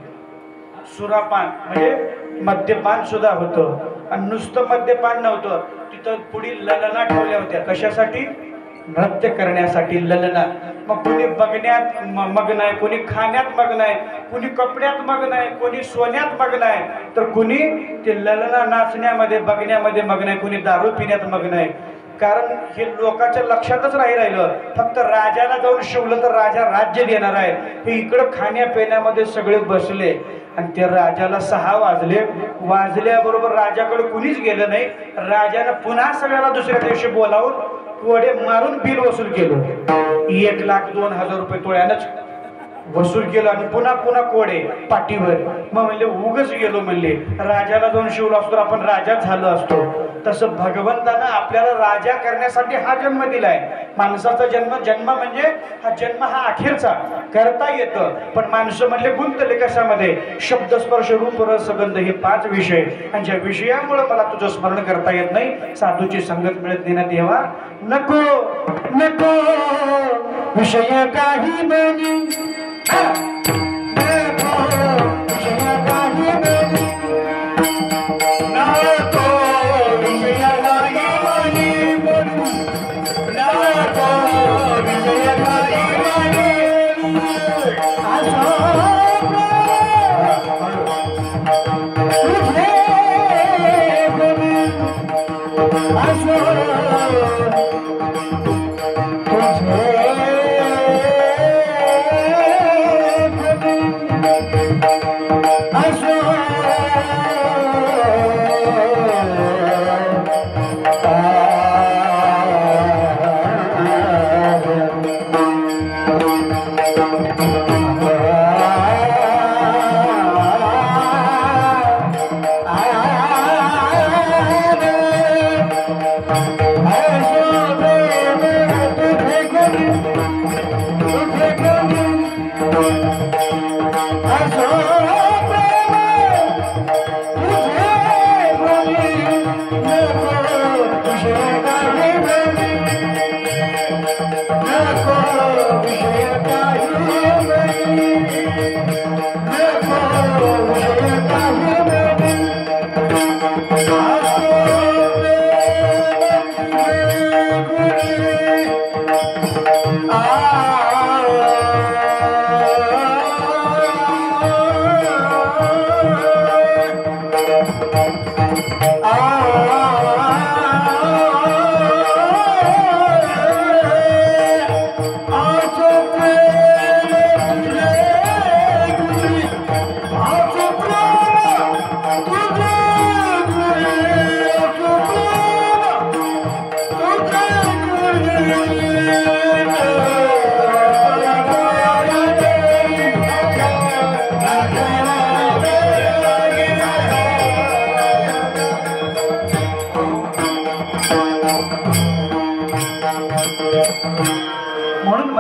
सुरापान म्हणजे मद्यपान सुद्धा होतं. आणि नुसतं मद्यपान नव्हतं, तिथं पुढील ललना ठेवल्या होत्या. कशासाठी, नृत्य करण्यासाठी ललना. मग कोणी बघण्यात मग्न आहे, कोणी खाण्यात मग्न आहे, कोणी कपड्यात मग्न आहे, कोणी सोन्यात मग्न आहे, तर कोणी ते ललना नाचण्यामध्ये बघण्यामध्ये मग्न आहे, कोणी दारू पिण्यात मग्न आहे. कारण हे लोकांच्या लक्षातच राहिलं, फक्त राजाला जाऊन शिवलं तर राजा राज्य देणार आहे. हे इकडं खाण्यापिण्यामध्ये सगळे बसले. आणि त्या राजाला 6 वाजल्याबरोबर राजाकडे कुणीच गेलं नाही. राजानं पुन्हा सगळ्याला दुसऱ्या दिवशी बोलावून कोडे मारून बिल वसूल केलं. 1,02,000 रुपये तोळ्यानंच वसूल केलं. आणि पुन्हा पुन्हा कोडे पाठीवर. मग म्हणले उगच गेलो म्हणले, राजाला जाऊन शिवलो असतो आपण राजाच झालो असतो. तसं भगवंतानं आपल्याला राजा करण्यासाठी हा जन्म दिलाय. माणसाचा जन्म म्हणजे हा अखेरचा करता येतं. पण माणसं म्हणले गुंतले कशामध्ये, शब्द, स्पर्श, रूप, रस, गंध हे 5 विषय. आणि ज्या विषयामुळे मला तुझं स्मरण करता येत नाही, साधूची संगत मिळत नाही ना देवा. नको नको विषय काही म्हणी,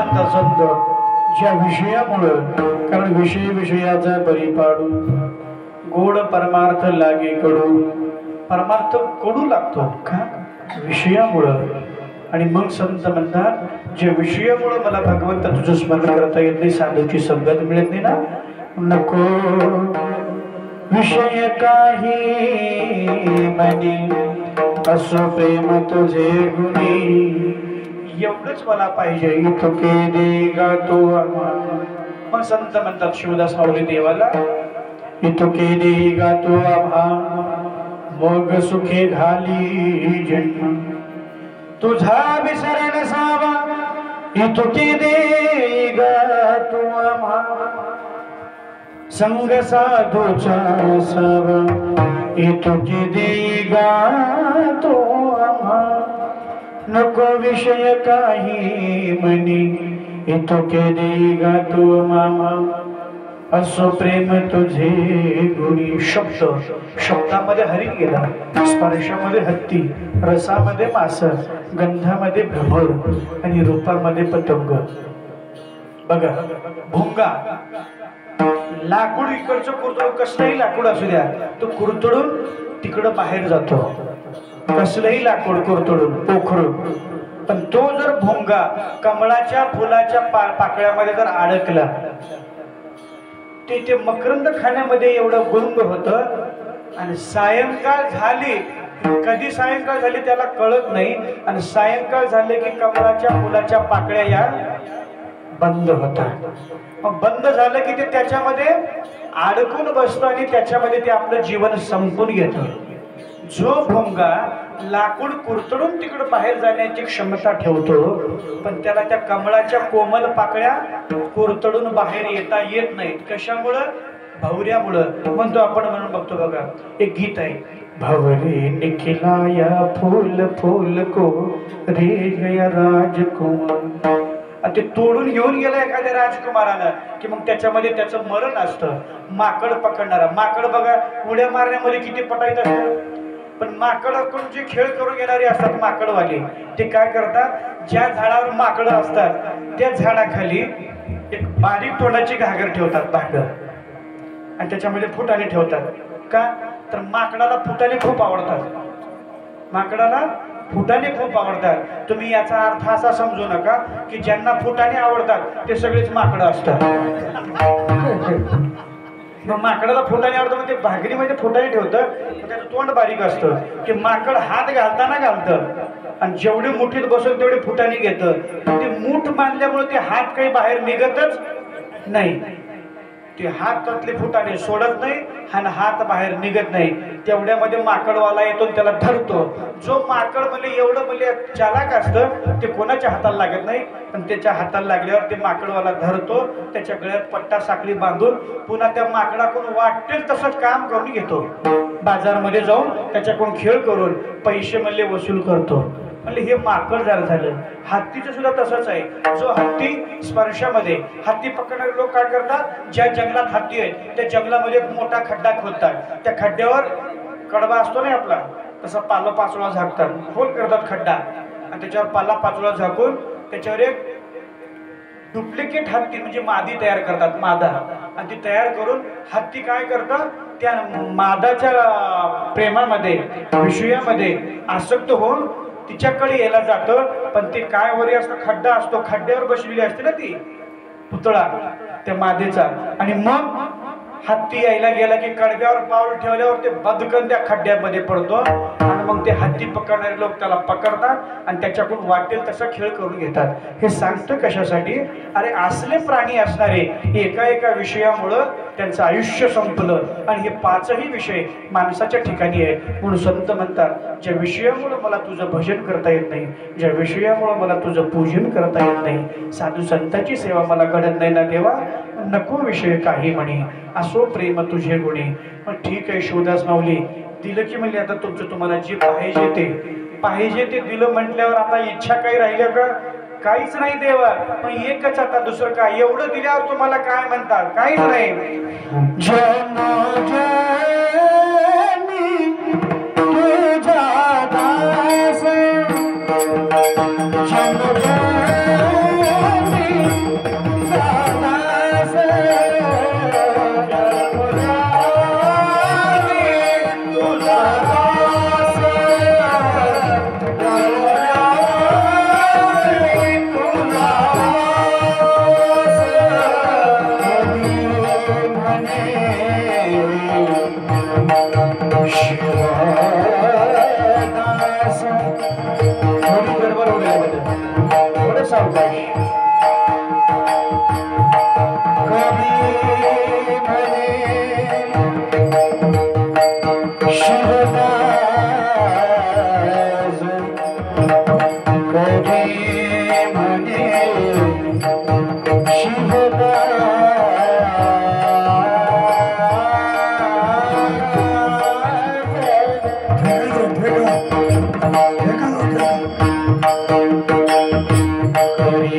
म्हणतात संत, ज्या विषयामुळं, कारण विषय विषयाचा बरी पाडू, गोड परमार्थ लागे कडू, परमार्थ कडू लागतो का विषयामुळं. आणि मग संत म्हणतात, जे विषयामुळं मला भगवंत तुझं स्मरण करता येत नाही, साधूची संगत मिळत नाही ना, नको विषय काही मनी, असो प्रेम तुझे गुणी, एवढंच मला पाहिजे, इतके देगा तो. मग संत म्हणतात शिवदास माऊली देवाला, इतके देगा तो आम्हा, मग सुखे घाली जन्म, तुझा विसर नसावा, इतके देगा तो आम्हा, संग साधूचा असावा, इतके देगा तो आम्हा, नको विषय काही मनी, इतके देगा तो मामा, असो प्रेम तुझे गुणी. शब्दामध्ये हरिण गेला, स्पर्शामध्ये हत्ती, रसामध्ये मास, गंधामध्ये भ्रमर आणि रूपामध्ये पतंग. बघा भोंगा, लाकूड इकडचं कुरतडून, कसलंही लाकूड असू द्या, तो कुरतडून तिकडं बाहेर जातो, कसलंही लाकूड कुरतडून पोखरून. पण तो जर भोंगा कमळाच्या फुलाच्या पाकळ्यामध्ये जर अडकला, ते मकरंद खाण्यामध्ये एवढं गुंग होतं. आणि सायंकाळ झाली, कधी सायंकाळ झाली त्याला कळत नाही, आणि सायंकाळ झाले की कमळाच्या फुलाच्या पाकळ्या या बंद होतात. मग बंद झालं की ते त्याच्यामध्ये अडकून बसतं आणि त्याच्यामध्ये ते आपलं जीवन संपून घेतं. जो भोंगा लाकूड कुरतडून तिकडे बाहेर जाण्याची क्षमता ठेवतो, पण त्याला त्या कमळाच्या कोमल पाकळ्या कुरतडून बाहेर येता येत नाहीत. कशामुळं? भवऱ्यामुळं. म्हणतो आपण म्हणून बघतो बघा, एक गीत आहे, भवरे निखिलाया फूल फूल को रे गया राजकुमार. ते तोडून घेऊन गेलं एखाद्या राजकुमारानं की मग त्याच्यामध्ये त्याचं मरण असतं. माकड पकडणारा, माकड बघा उड्या मारण्यामध्ये किती पटाईत असतं, पण माकडाकडून जे खेळ करून येणारे असतात माकडवाले, ते काय करतात, ज्या झाडावर माकडं असतात त्या झाडाखाली एक बारीक तोंडाची घागर ठेवतात, भांड, आणि त्याच्यामध्ये फुटाणे ठेवतात. का तर माकडाला फुटाणे खूप आवडतात, माकडाला फुटाणे खूप आवडतात. तुम्ही याचा अर्थ असा समजू नका की ज्यांना फुटाणे आवडतात ते सगळेच माकडं असतात. मग माकडाला फुटाणे आवडतं, मग ते भाकरीमध्ये फुटाणे ठेवतं, त्याचं तोंड बारीक असतं, की माकड हात घालताना घालतं आणि जेवढी मुठीत बसून तेवढे फुटाणे घेतं. ते मूठ बांधल्यामुळे ते हात काही बाहेर निघतच नाही, ते हातातले फुटाणे सोडत नाही आणि हात बाहेर निघत नाही. तेवढ्यामध्ये माकडवाला येतो, त्याला धरतो. जो माकड म्हणजे एवढं म्हणजे चालाक असतं, ते कोणाच्या हाताला लागत नाही, पण त्याच्या हाताला लागल्यावर ते माकडवाला धरतो, त्याच्या गळ्यात पट्टा साखळी बांधून पुन्हा त्या माकडाकडून वाटेल तसं काम करून घेतो. बाजारमध्ये जाऊन त्याच्याकडून खेळ करून पैसे म्हणले वसूल करतो. म्हणजे हे माकड जर झालं. हत्तीचं सुद्धा तसंच आहे. जो हत्ती स्पर्शामध्ये, हत्ती पकडणारे लोक काय करतात, ज्या जंगलात हत्ती आहेत त्या जंगलामध्ये एक मोठा खड्डा खोदतात, त्या खड्ड्यावर कडबा असतो ना आपला, तसा पाला पाचोळा झाकतात, खोल करतात खड्डा, आणि त्याच्यावर पाला पाचोळा झाकून त्याच्यावर एक डुप्लिकेट हत्ती म्हणजे मादी तयार करतात, मादा, आणि ती तयार करून हत्ती काय करतात, त्या मादाच्या प्रेमामध्ये, विषयामध्ये आसक्त होऊन तिच्याकडे यायला जातं. पण ते काय वरी असतं, खड्डा असतो, खड्ड्यावर बसलेली असते ना ती पुतळा त्या मादेचा, आणि मग हत्ती यायला गेला की कडब्यावर पाऊल ठेवल्यावर ते बदकन त्या खड्ड्यामध्ये पडतो, आणि मग ते हत्ती पकडणारे लोक त्याला पकडतात आणि त्याच्याकडून वाटेल तसा खेळ करून घेतात. हे सांगतं कशासाठी? अरे असले प्राणी असणारे एका एका विषयामुळं त्यांचं आयुष्य संपलं, आणि हे पाचही विषय माणसाच्या ठिकाणी आहे. म्हणून संत म्हणतात, ज्या विषयामुळं मला तुझं भजन करता येत नाही, ज्या विषयामुळं मला तुझं पूजन करता येत नाही, साधू संतांची सेवा मला घडत नाही ना देवा, नको विषय काही म्हणे, असो प्रेम तुझे गुणी. मग ठीक आहे शिवदास माऊली, दिलं की म्हणजे आता तुमचं तुम्हाला जे पाहिजे ते दिलं म्हटल्यावर आता इच्छा काही राहिल्या का? काहीच नाही देवा. मग एकच आता दुसरं काय? एवढं दिल्यावर तुम्हाला काय म्हणतात? काहीच नाही. शिवदास थोडी गडबड होऊ लागली थोडं सावकाश कवी म्हणे शिवदास कवी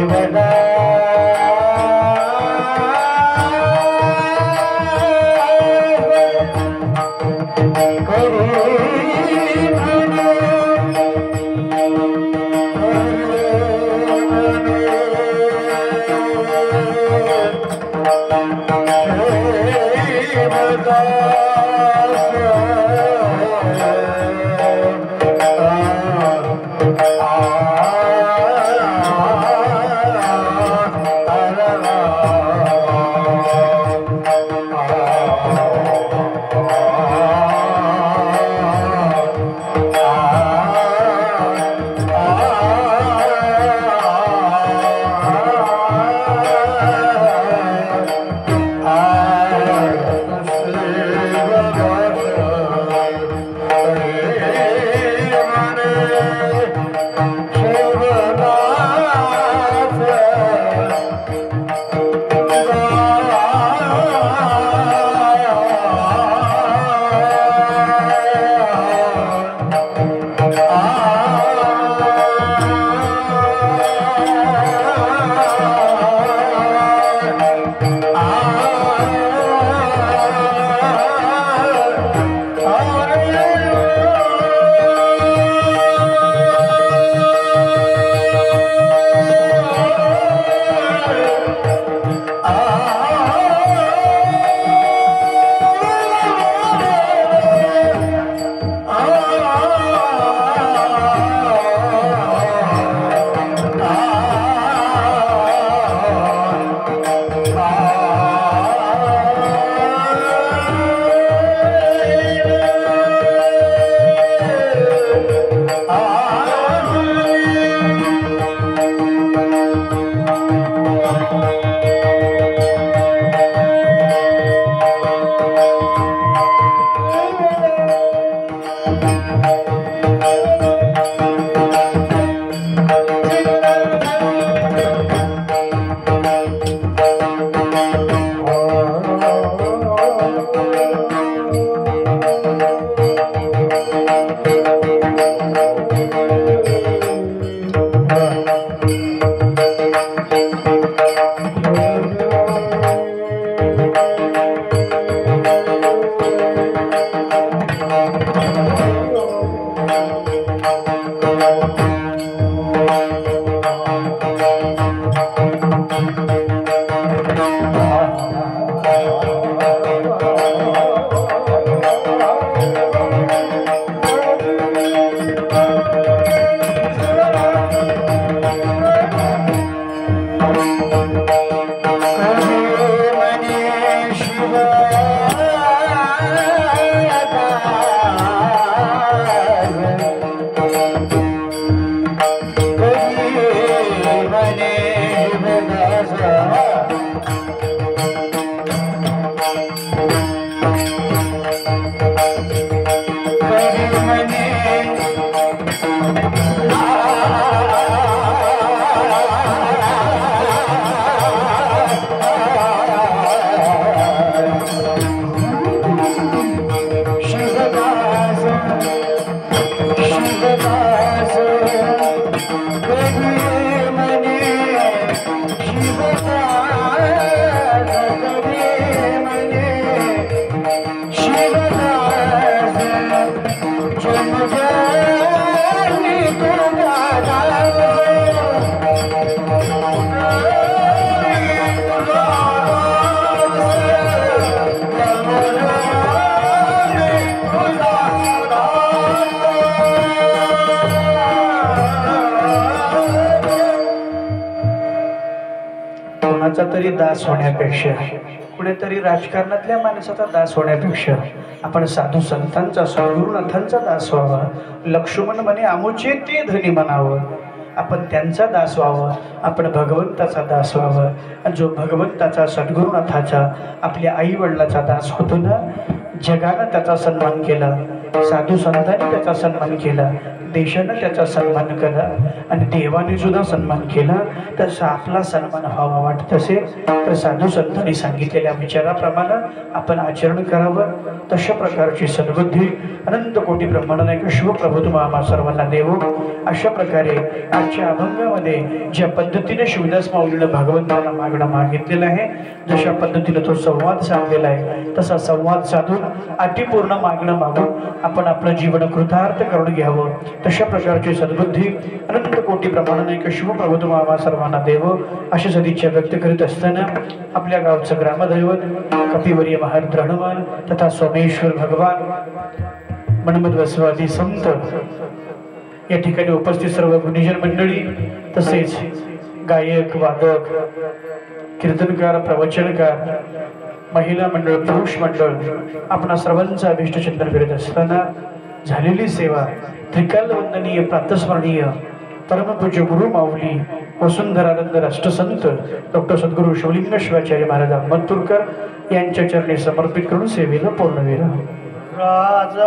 म्हणे कोणाचा तरी दास होण्यापेक्षा, कुणीतरी राजकारणातल्या माणसाचा दास होण्यापेक्षा आपण साधू संतांचा, सद्गुरुनाथांचा दास व्हावा. लक्ष्मण म्हणे आमुचे ते धनी म्हणावं. आपण त्यांचा दास व्हावं, आपण भगवंताचा दास व्हावं. आणि जो भगवंताचा, सद्गुरुनाथाचा, आपल्या आई वडिलाचा दास होतो ना, जगानं त्याचा सन्मान केला, साधू संतांनी त्याचा सन्मान केला, देशानं त्याचा सन्मान केला आणि देवाने सुद्धा सन्मान केला. तसा आपला सन्मान व्हावा वाटत असेल तर साधू संतांनी सांगितलेल्या विचाराप्रमाणे आपण आचरण करावं. तशा प्रकारची सद्बुद्धी अनंत कोटी ब्रह्मांड शिवप्रभू तुम्हाला सर्वांना देवो. अशा प्रकारे आजच्या अभंगामध्ये ज्या पद्धतीने शिवदास माऊलीनं भगवंताला मागणं मागितलेलं आहे, जशा पद्धतीने तो संवाद साधलेला आहे, तसा संवाद साधून अतिपूर्ण मागणं मागून आपण आपलं जीवन कृतार्थ करून घ्यावं. तशा प्रकारची सद्बुद्धी अनंत कोटी प्रमाणाने शिवप्रभू तुम्हाला सर्वांना देव. अशी सदिच्छा व्यक्त करीत असताना आपल्या गावचं ग्रामदैवत कपिवर्य महारुद्र हनुमान तथा सोमेश्वर भगवान मनमध्वस्वादी संत या ठिकाणी उपस्थित सर्व गुणीजन मंडळी, तसेच गायक, वादक, कीर्तनकार, प्रवचनकार, महिला मंडळ, पुरुष मंडळ, आपण सर्वांचा अभिष्टचिंतन करीत असताना झालेली सेवा त्रिकाल वंदनीय, प्रातस्मरणीय परमपूज्य गुरु माऊली वसुंधरानंद राष्ट्रसंत डॉक्टर सद्गुरू शिवलिंग शिवाचार्य महाराज अहमदपूरकर यांच्या चरणी समर्पित करून सेवेला पूर्णविरा. राज